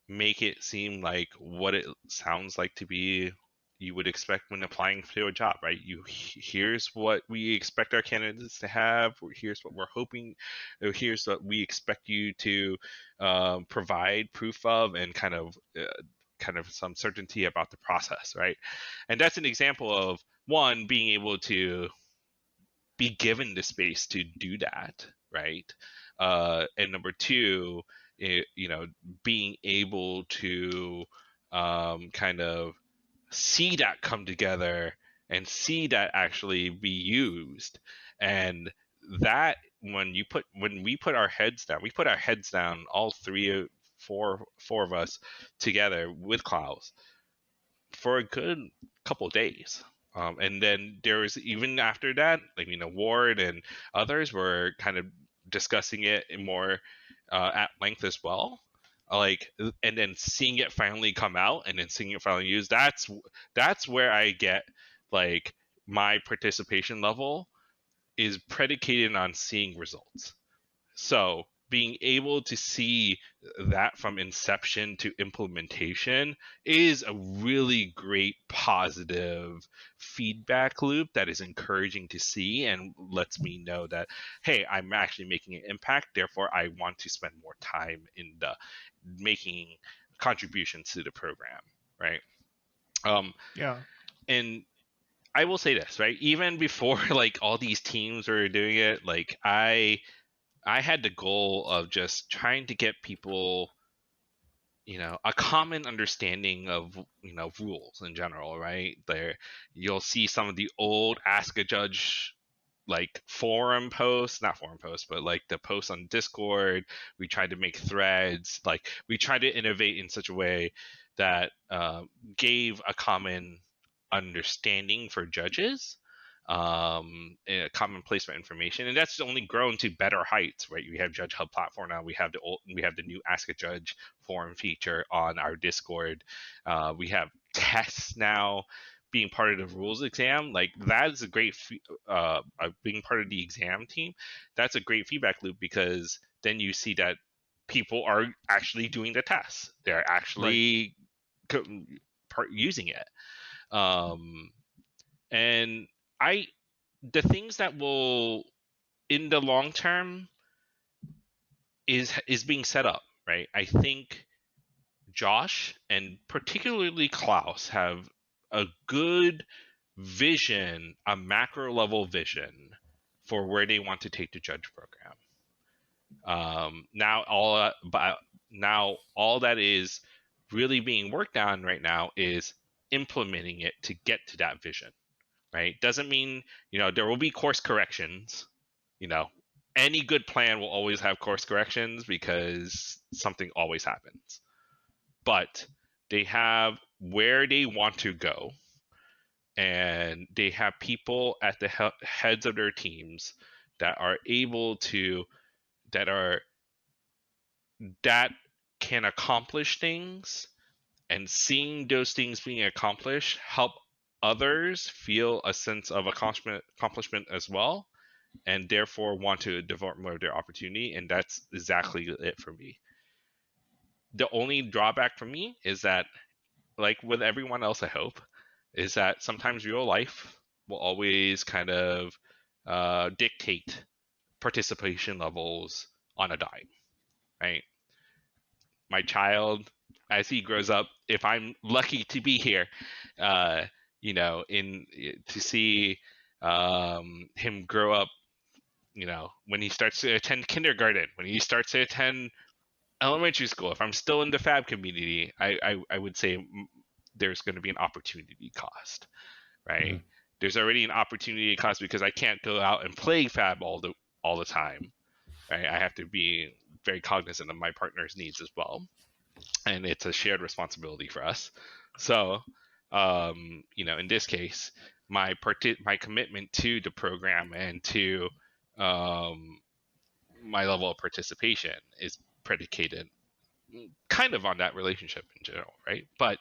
make it seem like what it sounds like to be you would expect when applying to a job, right? Here's what we expect our candidates to have, here's what we're hoping, here's what we expect you to provide proof of, and kind of some certainty about the process, right? And that's an example of one, being able to be given the space to do that, right? And number two, being able to kind of see that come together and see that actually be used. And that, when we put our heads down, all four of us together with Klaus for a good couple days. And then there was, even after that, like, Ward and others were kind of discussing it more at length as well. Like, and then seeing it finally come out, and then seeing it finally used, that's where I get like my participation level is predicated on seeing results. So being able to see that from inception to implementation is a really great positive feedback loop that is encouraging to see and lets me know that, hey, I'm actually making an impact. Therefore, I want to spend more time in the making contributions to the program, right? Yeah. And I will say this, right? Even before like all these teams were doing it, like I had the goal of just trying to get people, a common understanding of, rules in general, right? There, you'll see some of the old Ask a Judge like not forum posts, but like the posts on Discord. We tried to make threads, like we tried to innovate in such a way that gave a common understanding for judges, a common place for information, and that's only grown to better heights, right? We have Judge Hub platform now. We have the new Ask a Judge forum feature on our Discord. We have tests now being part of the rules exam. Like that is a great being part of the exam team. That's a great feedback loop, because then you see that people are actually doing the tests. They're actually using it. And the things that will in the long term is being set up, right? I think Josh and particularly Klaus have a good vision, a macro level vision for where they want to take the judge program. Now all that is really being worked on right now is implementing it to get to that vision, right? Doesn't mean, there will be course corrections. Any good plan will always have course corrections because something always happens. But they have where they want to go, and they have people at the heads of their teams that are able to that can accomplish things, and seeing those things being accomplished help others feel a sense of accomplishment as well, and therefore want to devote more of their opportunity. And that's exactly it for me. The only drawback for me is that, like with everyone else, I hope, is that sometimes real life will always kind of dictate participation levels on a dime, right? My child, as he grows up, if I'm lucky to be here, to see him grow up, when he starts to attend kindergarten, when he starts to attend elementary school, if I'm still in the FAB community, I would say there's going to be an opportunity cost, right? Mm-hmm. There's already an opportunity cost because I can't go out and play FAB all the time, right? I have to be very cognizant of my partner's needs as well, and it's a shared responsibility for us. So, in this case, my commitment to the program and to my level of participation is predicated kind of on that relationship in general, right? But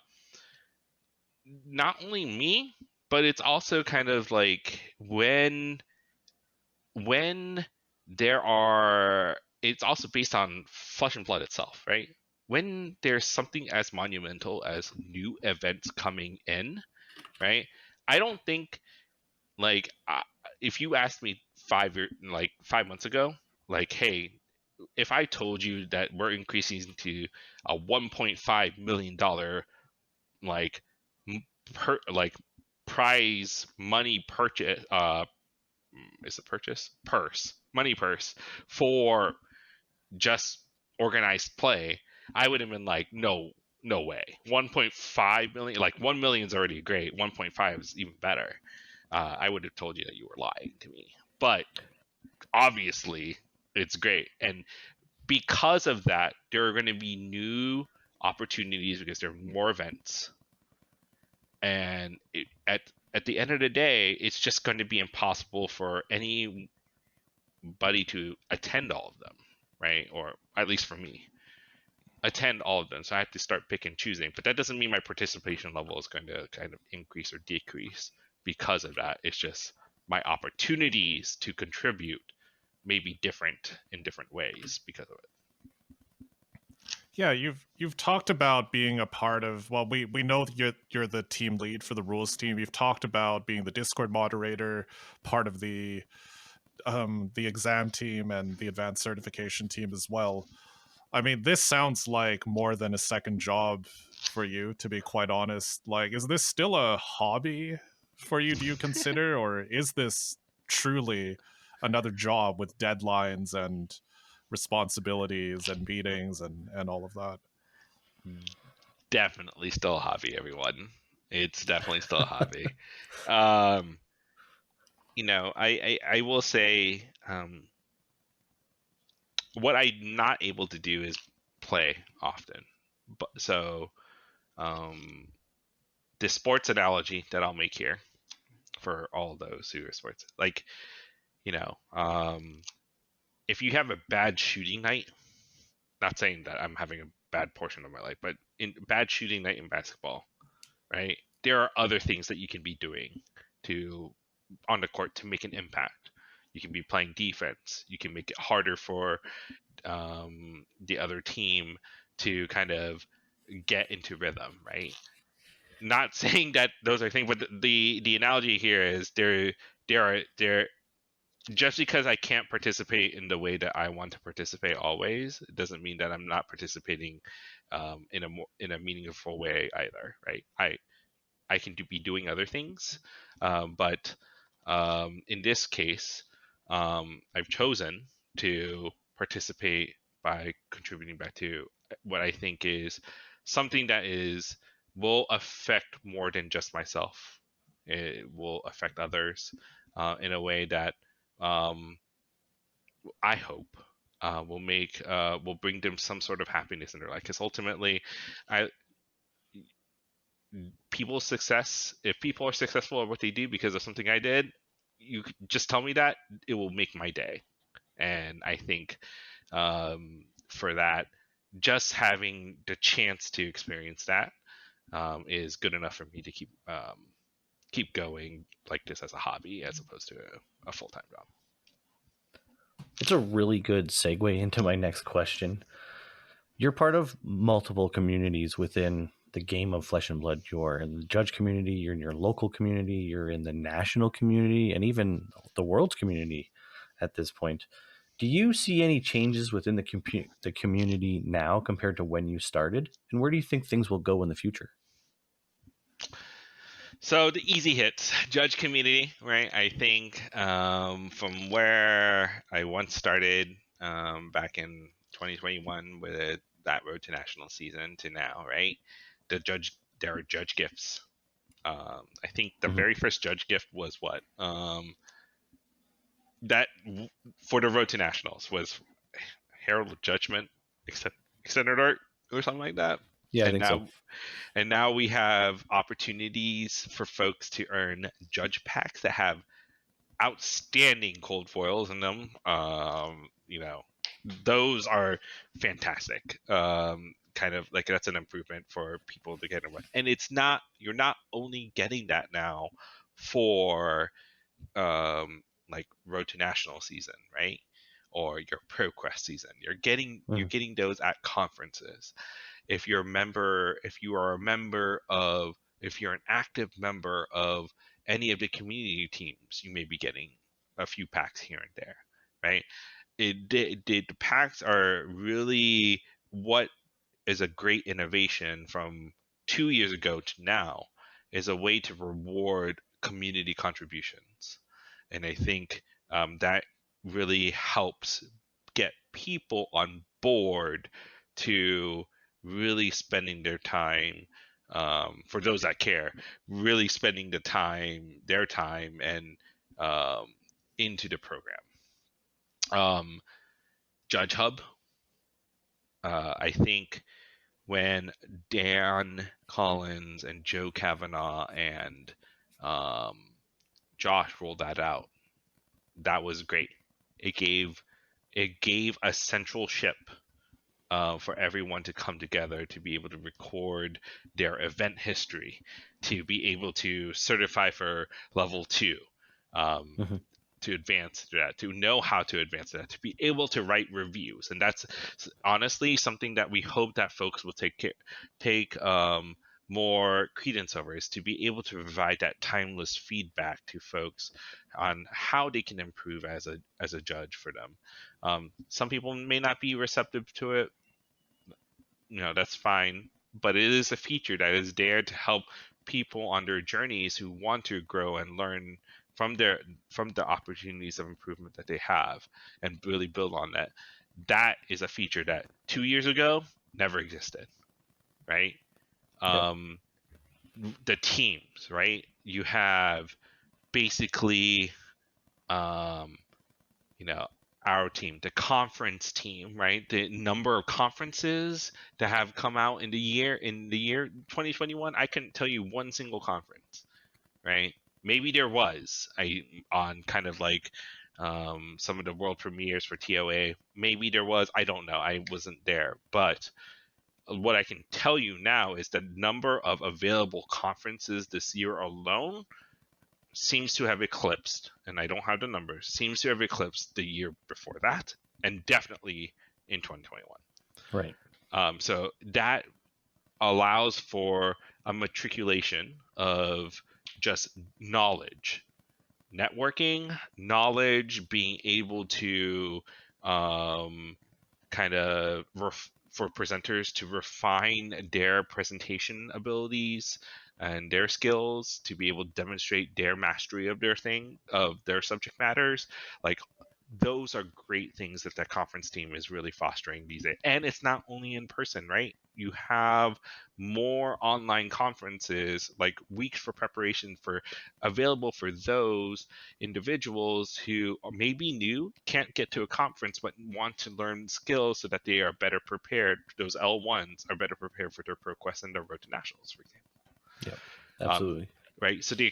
not only me, but it's also kind of like when it's also based on Flesh and Blood itself, right? When there's something as monumental as new events coming in, right? I don't think, like, if you asked me 5 months ago, like, hey, if I told you that we're increasing to a $1.5 million prize money purchase, money purse for just organized play, I would have been like, no way. 1.5 million, like 1 million is already great. 1.5 is even better. I would have told you that you were lying to me. But obviously, it's great. And because of that, there are going to be new opportunities because there are more events. And at the end of the day, it's just going to be impossible for anybody to attend all of them, right? Or at least for me, attend all of them. So I have to start picking and choosing. But that doesn't mean my participation level is going to kind of increase or decrease because of that. It's just my opportunities to contribute may be different in different ways because of it. Yeah, you've talked about being a part of. Well, we know that you're the team lead for the rules team. You've talked about being the Discord moderator, part of the exam team and the advanced certification team as well. I mean, this sounds like more than a second job for you, to be quite honest. Like, is this still a hobby for you, do you consider, or is this truly another job with deadlines and responsibilities and meetings and all of that? Definitely still a hobby, everyone. It's definitely still a hobby. I will say, what I'm not able to do is play often. But so, the sports analogy that I'll make here for all those who are sports, like, if you have a bad shooting night, not saying that I'm having a bad portion of my life, but in bad shooting night in basketball, right? There are other things that you can be doing on the court to make an impact. You can be playing defense. You can make it harder for the other team to kind of get into rhythm, right? Not saying that those are things, but the analogy here is there just because I can't participate in the way that I want to participate always, it doesn't mean that I'm not participating in a meaningful way either, right? I can be doing other things, but in this case, I've chosen to participate by contributing back to what I think is something that will affect more than just myself. It will affect others in a way that I hope will bring them some sort of happiness in their life. Because ultimately, I people's success, if people are successful at what they do because of something I did, you just tell me that, it will make my day. And I think for that, just having the chance to experience that is good enough for me to keep going like this as a hobby as opposed to a full-time job. It's a really good segue into my next question. You're part of multiple communities within the game of Flesh and Blood. You're in the judge community, you're in your local community, you're in the national community, and even the world's community at this point. Do you see any changes within the community now compared to when you started? And where do you think things will go in the future? So the easy hits, judge community, right? I think from where I once started back in 2021 with that Road to National season to now, right? There are judge gifts. I think the very first judge gift was what? That for the Road to Nationals was Herald of Judgment, extended art or something like that. Yeah, I And think now so. And now we have opportunities for folks to earn judge packs that have outstanding cold foils in them. Those are fantastic. Kind of like that's an improvement for people to get them. And you're not only getting that now for like Road to National season, right? Or your ProQuest season. You're getting those at conferences. If you're an active member of any of the community teams, you may be getting a few packs here and there, right? The packs are really what is a great innovation from 2 years ago to now, is a way to reward community contributions. And I think that really helps get people on board to really spending their time, for those that care, really spending their time and into the program. Judge Hub, I think when Dan Collins and Joe Kavanaugh and Josh rolled that out, that was great. It gave a central ship for everyone to come together to be able to record their event history, to be able to certify for level 2, Mhm. to advance that, to know how to advance that, to be able to write reviews. And that's honestly something that we hope that folks will take more credence over, is to be able to provide that timeless feedback to folks on how they can improve as a judge for them. Some people may not be receptive to it, that's fine, but it is a feature that is there to help people on their journeys who want to grow and learn from the opportunities of improvement that they have, and really build on that. That is a feature that 2 years ago never existed, right? Yep. The teams, right? You have basically um, you know our team, the conference team, right? The number of conferences that have come out in the year 2021, I couldn't tell you one single conference, right? Maybe there was on kind of like some of the world premieres for TOA. Maybe there was. I don't know. I wasn't there. But what I can tell you now is the number of available conferences this year alone seems to have eclipsed, and I don't have the numbers, seems to have eclipsed the year before that, and definitely in 2021. Right. So that allows for a matriculation of just knowledge, networking, knowledge, being able to kind of for presenters to refine their presentation abilities and their skills, to be able to demonstrate their mastery of their subject matters. Like, those are great things that the conference team is really fostering these days. And it's not only in person, right? You have more online conferences, like weeks for preparation for available for those individuals who are maybe new, can't get to a conference, but want to learn skills so that they are better prepared. Those L1s are better prepared for their ProQuest and their Road to Nationals, for example. Yep. Absolutely. Right. So the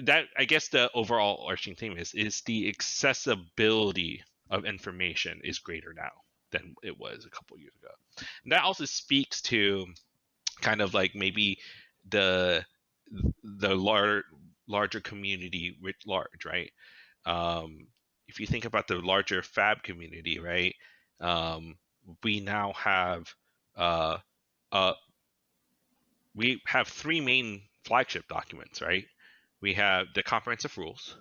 that, I guess the overall arching theme is the accessibility of information is greater now than it was a couple years ago. And that also speaks to kind of like maybe the larger community writ large, right? If you think about the larger FAB community, right? We now have uh, we have three main flagship documents, right? We have the Comprehensive Rules.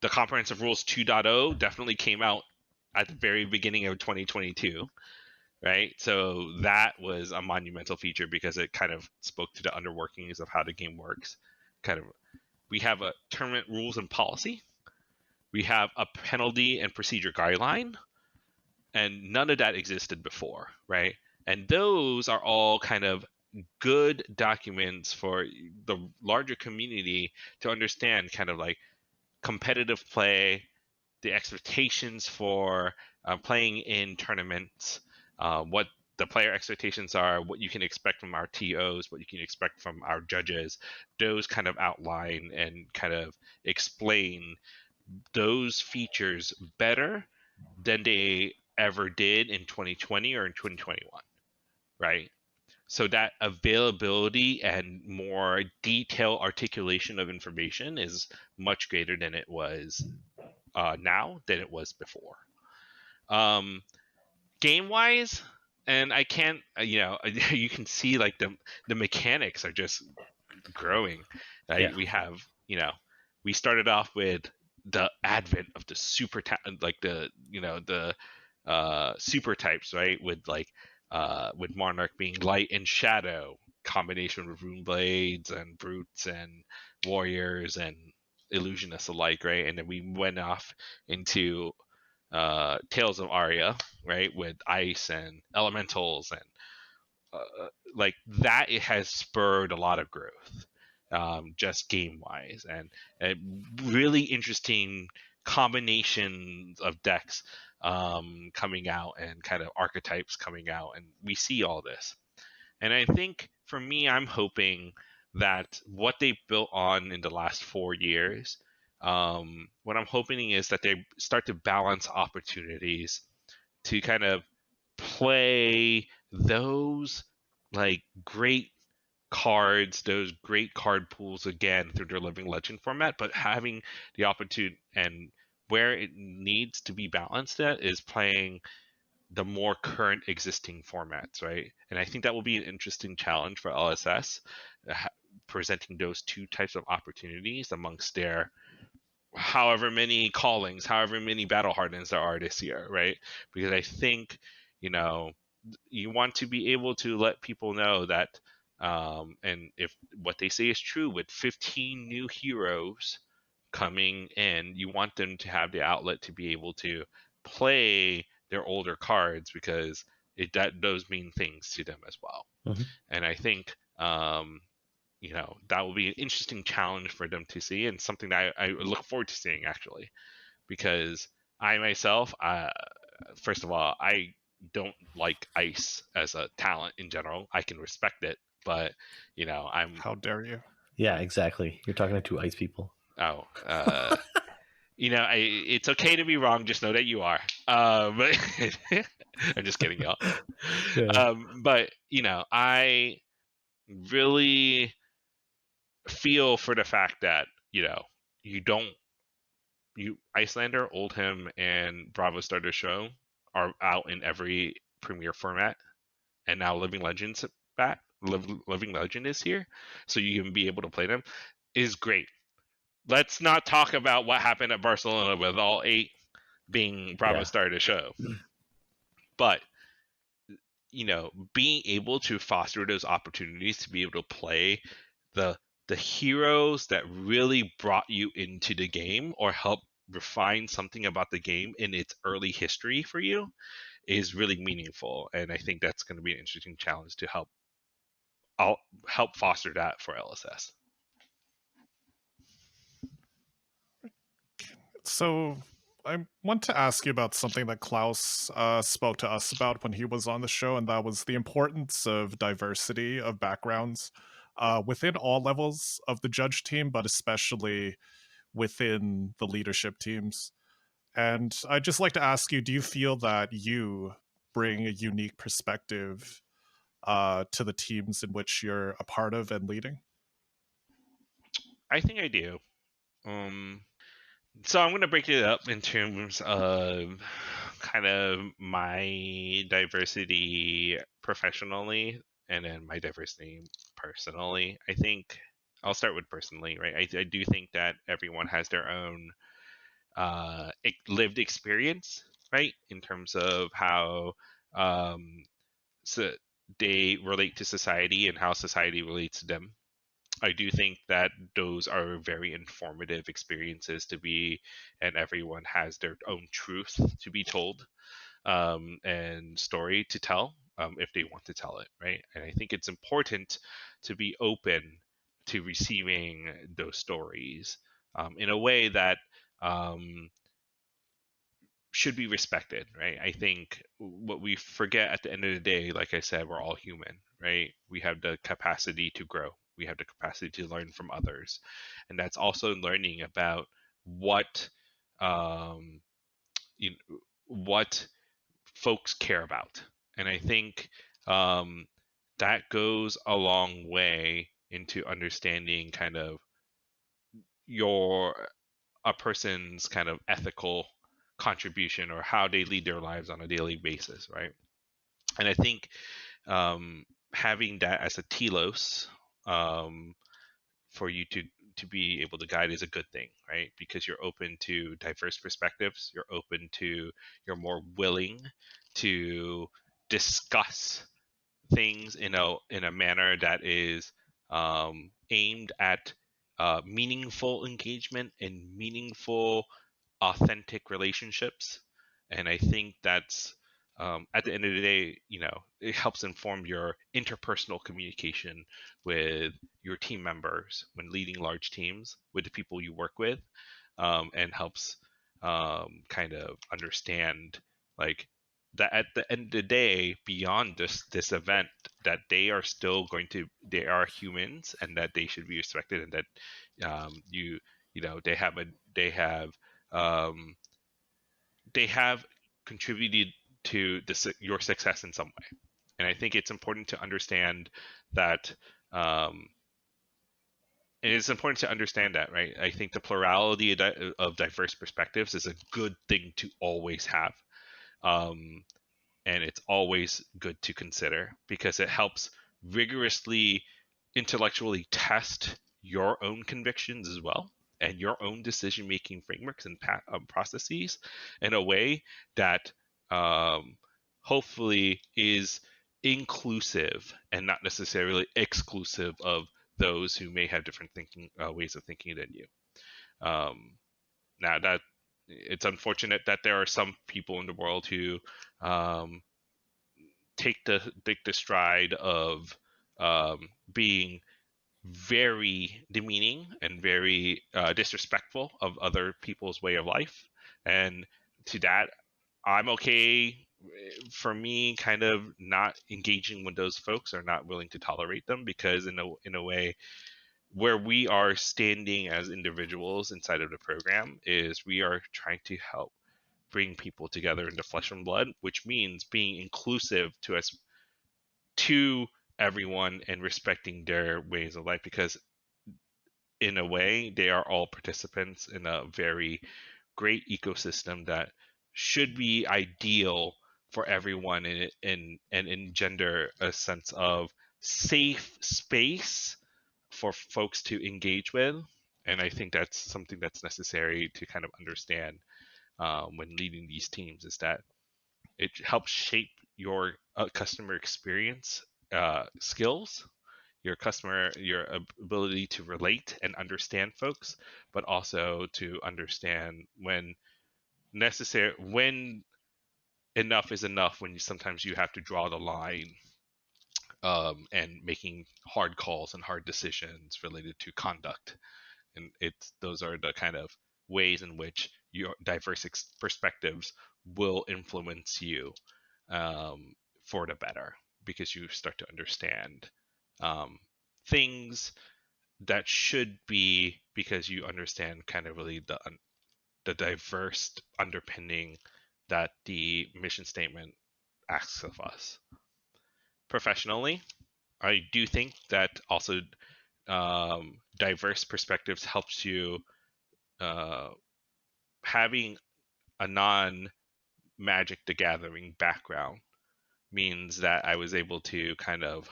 The Comprehensive Rules 2.0 definitely came out at the very beginning of 2022, right? So that was a monumental feature because it kind of spoke to the underworkings of how the game works. We have a tournament rules and policy. We have a penalty and procedure guideline, and none of that existed before, right? And those are all kind of good documents for the larger community to understand kind of like competitive play, the expectations for playing in tournaments, what the player expectations are, what you can expect from our TOs, what you can expect from our judges. Those kind of outline and kind of explain those features better than they ever did in 2020 or in 2021, right? So that availability and more detailed articulation of information is much greater than it was now than it was before. Game wise, and I can't, you can see like the mechanics are just growing. Yeah. We have, we started off with the advent of the super super types, right? With Monarch being light and shadow, combination with rune blades and brutes and warriors and illusionists alike, right? And then we went off into Tales of Aria, right, with ice and elementals, and like that. It has spurred a lot of growth, just game wise, and really interesting combinations of decks coming out, and kind of archetypes coming out, and we see all this. And I think for me, I'm hoping that what they built on in the last 4 years, what I'm hoping is that they start to balance opportunities to kind of play those like great cards, those great card pools again through their Living Legend format, but having the opportunity, and where it needs to be balanced at is playing the more current existing formats, right? And I think that will be an interesting challenge for LSS, presenting those two types of opportunities amongst their however many callings, however many battle hardens there are this year, right? Because I think, you want to be able to let people know that, and if what they say is true, with 15 new heroes coming in, you want them to have the outlet to be able to play their older cards, because that those mean things to them as well. Mhm. And I think that will be an interesting challenge for them to see, and something that I look forward to seeing, actually, because I myself, first of all, I don't like ice as a talent in general. I can respect it, but I'm How dare you? Yeah, exactly. You're talking to two ice people. oh it's okay to be wrong. Just know that you are. But I'm just kidding, y'all. Yeah. But I really feel for the fact that you don't you Icelander, Oldhim, and Bravo Starter Show are out in every premiere format, and now Living Legends back. Living Legend is here, so you can be able to play them. Is great. Let's not talk about what happened at Barcelona with all 8 being Bravo Yeah. Starter Show, but being able to foster those opportunities to be able to play the heroes that really brought you into the game or help refine something about the game in its early history for you is really meaningful, and I think that's going to be an interesting challenge to help foster that for LSS. So I want to ask you about something that Klaus spoke to us about when he was on the show, and that was the importance of diversity of backgrounds within all levels of the judge team, but especially within the leadership teams. And I'd just like to ask you, do you feel that you bring a unique perspective to the teams in which you're a part of and leading? I think I do. So I'm going to break it up in terms of kind of my diversity professionally and then my diversity personally. I think I'll start with personally, right? I do think that everyone has their own lived experience, right, in terms of how um, so they relate to society and how society relates to them. I do think that those are very informative experiences to be, and everyone has their own truth to be told, and story to tell, if they want to tell it, right? And I think it's important to be open to receiving those stories in a way that um, should be respected, right? I think what we forget at the end of the day, like I said, we're all human, right? We have the capacity to grow. We have the capacity to learn from others, and that's also learning about what um, you what folks care about. And I think that goes a long way into understanding kind of your a person's kind of ethical contribution or how they lead their lives on a daily basis, right? And I think having that as a telos um, for you to be able to guide is a good thing, right? Because you're open to diverse perspectives, you're more willing to discuss things in a manner that is aimed at meaningful engagement and meaningful, authentic relationships. And I think that's at the end of the day, it helps inform your interpersonal communication with your team members when leading large teams, with the people you work with, and helps kind of understand, like, that at the end of the day, beyond this event, that they are humans, and that they should be respected, and that um, they have contributed to your success in some way. And I think it's important to understand that Um, and it's important to understand that, right? I think the plurality of diverse perspectives is a good thing to always have. Um, and it's always good to consider because it helps rigorously intellectually test your own convictions as well and your own decision making frameworks and processes in a way that hopefully is inclusive and not necessarily exclusive of those who may have different thinking ways of thinking than you. Now that it's unfortunate that there are some people in the world who take the stride of being very demeaning and very disrespectful of other people's way of life, and to that, I'm okay. For me, kind of not engaging with those folks or not willing to tolerate them because in a way where we are standing as individuals inside of the program is we are trying to help bring people together into flesh and blood, which means being inclusive to everyone and respecting their ways of life because in a way they are all participants in a very great ecosystem that should be ideal for everyone and engender a sense of safe space for folks to engage with. And I think that's something that's necessary to kind of understand when leading these teams is that it helps shape your customer experience skills, your ability to relate and understand folks, but also to understand when necessary, when enough is enough, when sometimes you have to draw the line, and making hard calls and hard decisions related to conduct. And it's those are the kind of ways in which your diverse perspectives will influence you for the better because you start to understand things that should be because you understand kind of really the diverse underpinning that the mission statement asks of us. Professionally, I do think that also diverse perspectives helps you having a non Magic the Gathering background means that I was able to kind of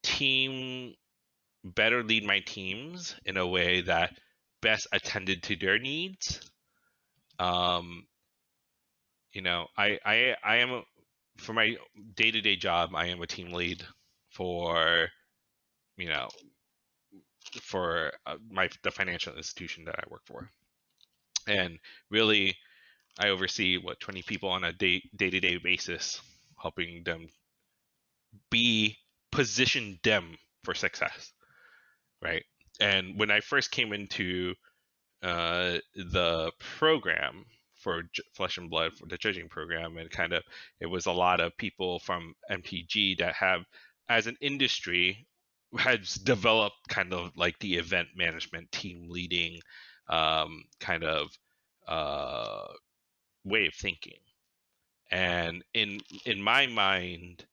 team better lead my teams in a way that best attended to their needs. I am for my day-to-day job, I am a team lead for you know for the financial institution that I work for, and really I oversee 20 people on a day-to-day basis, helping them position them for success, right? And when I first came into the program for Flesh and Blood, for the judging program, and kind of it was a lot of people from MTG that have, as an industry, has developed kind of like the event management, team leading kind of way of thinking. And in my mind,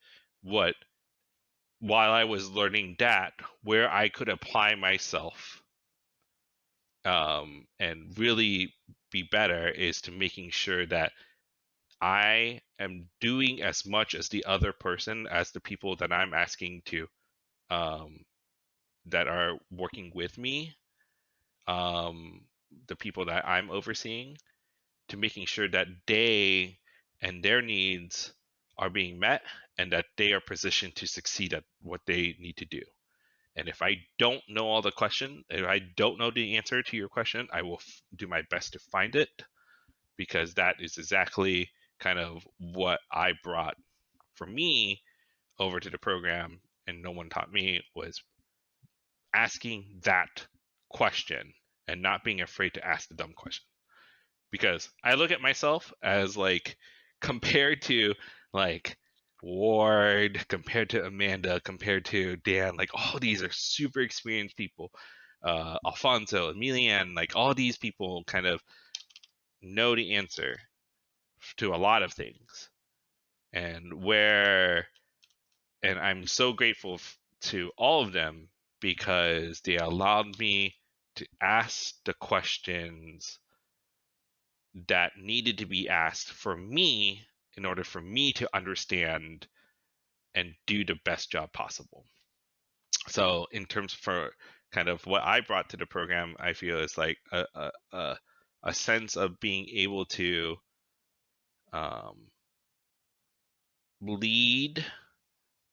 what while I was learning that, where I could apply myself and really be better is to making sure that I am doing as much as the other person, as the people that I'm asking to, that are working with me, the people that I'm overseeing, to making sure that they and their needs are being met and that they are positioned to succeed at what they need to do. And if I don't know all the question, if I don't know the answer to your question, I will do my best to find it, because that is exactly kind of what I brought for me over to the program, and no one taught me, was asking that question and not being afraid to ask the dumb question. Because I look at myself as like, compared to like Ward, compared to Amanda, compared to Dan, like all these are super experienced people. Alfonso, Emilian, like all these people kind of know the answer to a lot of things. And where and I'm so grateful to all of them because they allowed me to ask the questions that needed to be asked for me in order for me to understand and do the best job possible. So in terms for kind of what I brought to the program, I feel is like a sense of being able to lead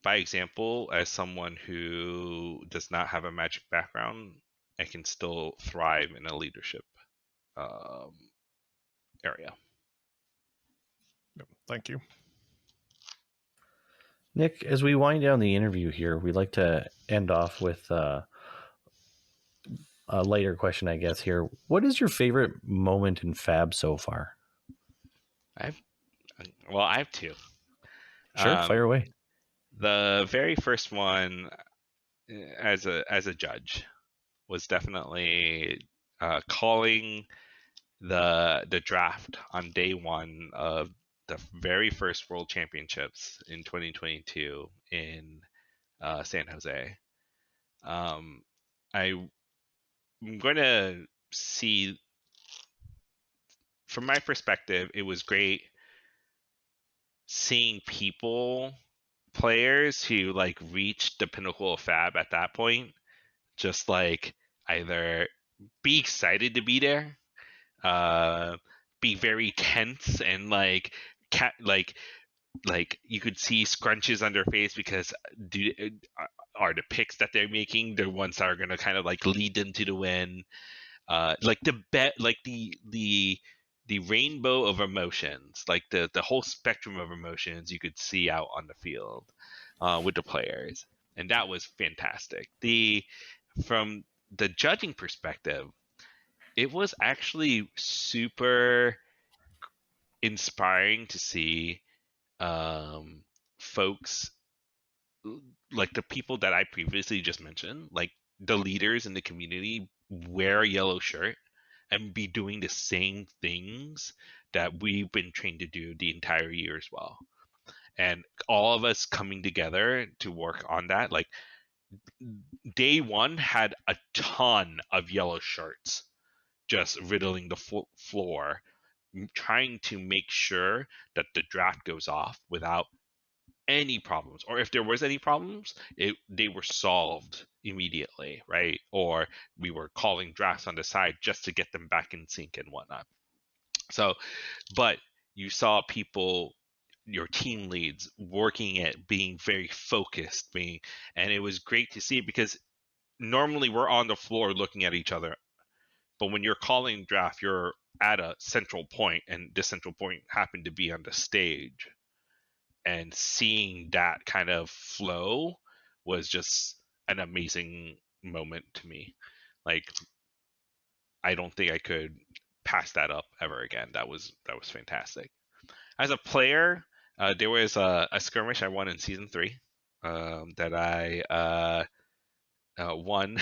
by example as someone who does not have a magic background and can still thrive in a leadership um, area. Thank you. Nick, as we wind down the interview here, we'd like to end off with a lighter question, I guess, here. What is your favorite moment in FAB so far? I have two. Sure, fire away. The very first one, as a judge, was definitely calling the draft on day one of the very first World Championships in 2022 in San Jose. I'm going to see, from my perspective, it was great seeing players who like reached the pinnacle of FAB at that point, just like either be excited to be there, be very tense and like you could see scrunches on their face because are the picks that they're making the ones that are going to kind of like lead them to the win. Like the rainbow of emotions, like the whole spectrum of emotions you could see out on the field with the players, and that was fantastic. From the judging perspective, it was actually super inspiring to see folks like the people that I previously just mentioned, like the leaders in the community, wear a yellow shirt and be doing the same things that we've been trained to do the entire year as well. And all of us coming together to work on that. Like day one had a ton of yellow shirts just riddling the floor, trying to make sure that the draft goes off without any problems, or if there was any problems, they were solved immediately, right? Or we were calling drafts on the side just to get them back in sync and whatnot. So, but you saw people, your team leads, working at being very focused, and it was great to see because normally we're on the floor looking at each other, but when you're calling draft, you're at a central point, and this central point happened to be on the stage. And seeing that kind of flow was just an amazing moment to me. Like, I don't think I could pass that up ever again. That was fantastic. As a player, there was a skirmish I won in season 3 that I won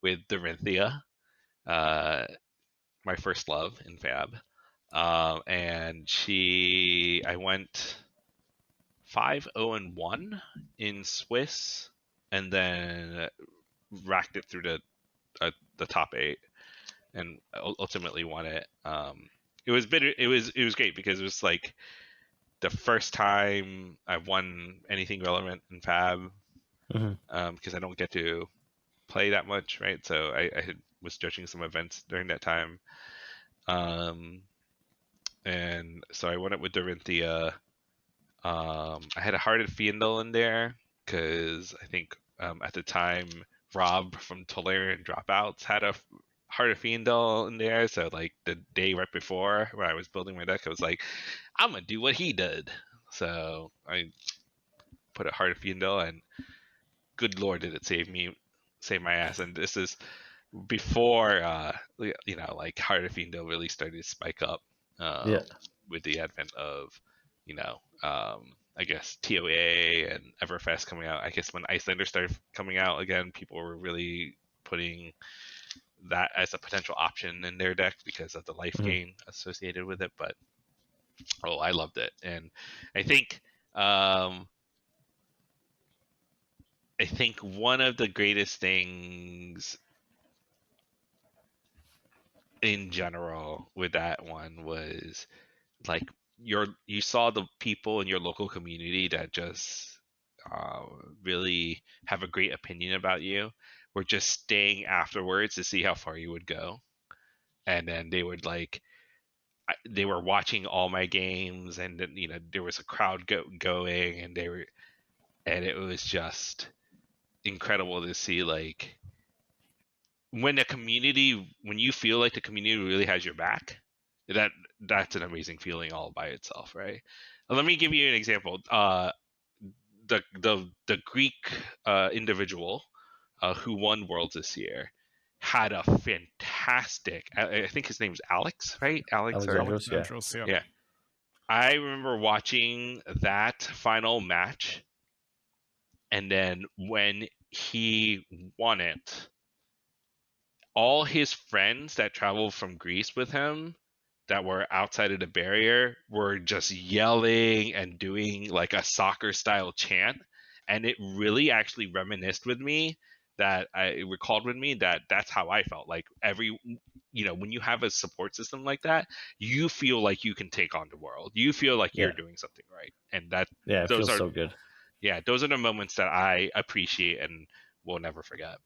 with Dorinthia, my first love in FAB, and I went 5-0-1 in Swiss, and then racked it through the top 8, and ultimately won it. It was bitter. It was great because it was like the first time I've won anything relevant in FAB, because I don't get to play that much, right? So I was judging some events during that time, and so I won it with Dorinthia. I had a Hearted Fiendal in there because I think at the time Rob from Tolarian Dropouts had a Hearted Fiendal in there. So like the day right before when I was building my deck, I was like, I'm gonna do what he did. So I put a Hearted Fiendal, and good lord, did it save my ass. And this is before like Hearted Fiendal really started to spike up with the advent of I guess TOA and Everfest coming out. I guess when Icelander started coming out again, people were really putting that as a potential option in their deck because of the life gain associated with it. But I loved it, and I think I think one of the greatest things in general with that one was like you saw the people in your local community that just uh, really have a great opinion about you were just staying afterwards to see how far you would go, and then they would like they were watching all my games, and then there was a crowd going, and it was just incredible to see like when you feel like the community really has your back, that that's an amazing feeling all by itself, right? Let me give you an example. The Greek individual who won Worlds this year had a fantastic. I think his name's Alex, right? Alex or Alexandros, yeah. Andros, yeah. yeah. I remember watching that final match, and then when he won it, all his friends that traveled from Greece with him that were outside of the barrier were just yelling and doing like a soccer style chant. And it really actually reminisced with me it recalled with me that that's how I felt. Like when you have a support system like that, you feel like you can take on the world. You feel like you're Yeah. doing something right. And that Yeah, it those feels are, so good. yeah, those are the moments that I appreciate and will never forget.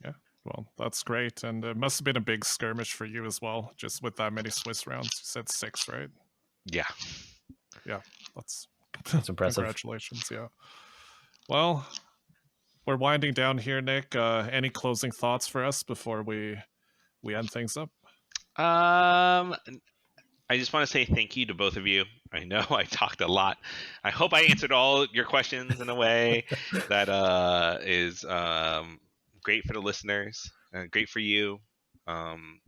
Yeah, well, that's great. And it must have been a big skirmish for you as well, just with that many Swiss rounds. You said 6, right? Yeah. Yeah, that's impressive. Congratulations, yeah. Well, we're winding down here, Nick. Any closing thoughts for us before we end things up? I just want to say thank you to both of you. I know I talked a lot. I hope I answered all your questions in a way that is great for the listeners, great for you. And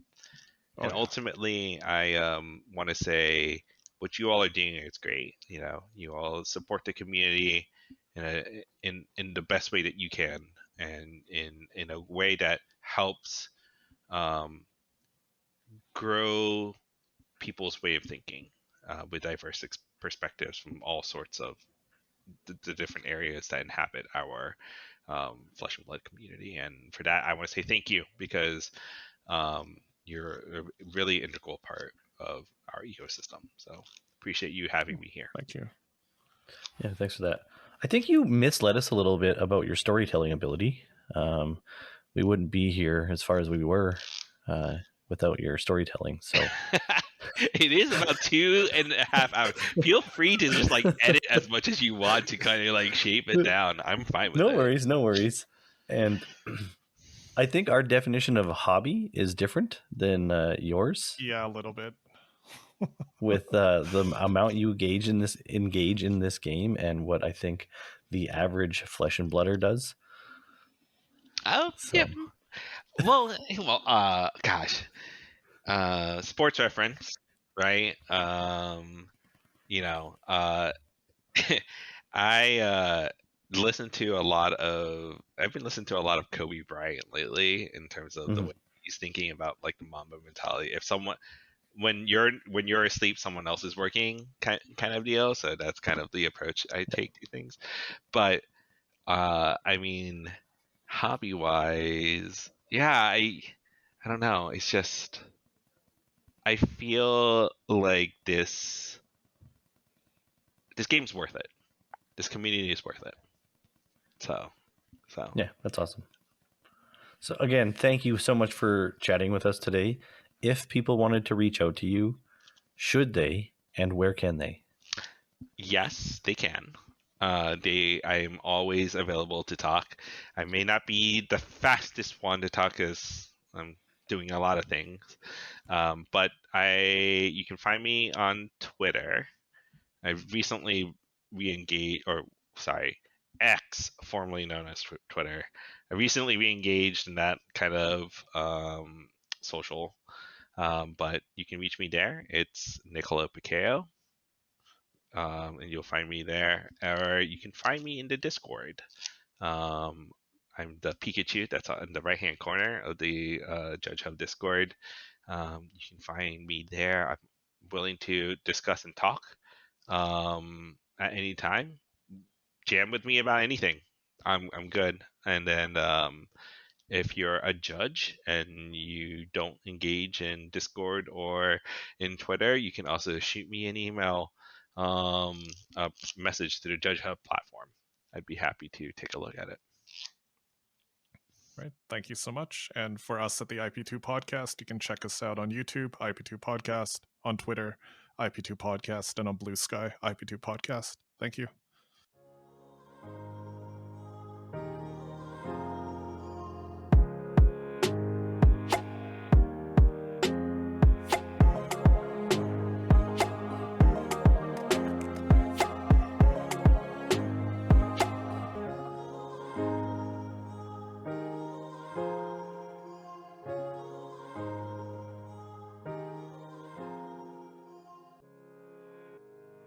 ultimately, I want to say what you all are doing is great. You all support the community in the best way that you can, and in a way that helps um, grow people's way of thinking with diverse perspectives from all sorts of the different areas that inhabit our flesh and blood community. And for that, I want to say thank you, because you're a really integral part of our ecosystem. So appreciate you having me here. Thank you. Yeah, thanks for that. I think you misled us a little bit about your storytelling ability. We wouldn't be here as far as we were without your storytelling. So it is about 2.5 hours. Feel free to just like edit as much as you want to kind of like shape it down. I'm fine with it. No worries. And I think our definition of a hobby is different than yours. Yeah, a little bit. With the amount you engage in this game and what I think the average flesh and blooder does. Oh, so. Yeah. Well, gosh. Sports reference, right? I I've been listening to a lot of Kobe Bryant lately in terms of the way he's thinking about like the Mamba mentality. If someone when you're asleep, someone else is working kind of deal. So that's kind of the approach I take to things. But I mean, hobby wise, yeah, I don't know. It's just I feel like this game's worth it. This community is worth it. So yeah, that's awesome. So again, thank you so much for chatting with us today. If people wanted to reach out to you, should they, and where can they? Yes, they can. I'm always available to talk. I may not be the fastest one to talk because I'm doing a lot of things, but you can find me on Twitter. I've recently X, formerly known as Twitter. I recently re-engaged in that kind of social, but you can reach me there. It's Niccolo Paqueo. And you'll find me there, or you can find me in the Discord. I'm the Pikachu that's in the right hand corner of the Judge Hub Discord. You can find me there. I'm willing to discuss and talk at any time. jam with me about anything. I'm good. And then if you're a judge and you don't engage in Discord or in Twitter, you can also shoot me an email, a message through the Judge Hub platform. I'd be happy to take a look at it. Right. Thank you so much. And for us at the IP2 podcast, you can check us out on YouTube, IP2 Podcast, on Twitter, IP2 Podcast, and on Blue Sky, IP2 Podcast. Thank you.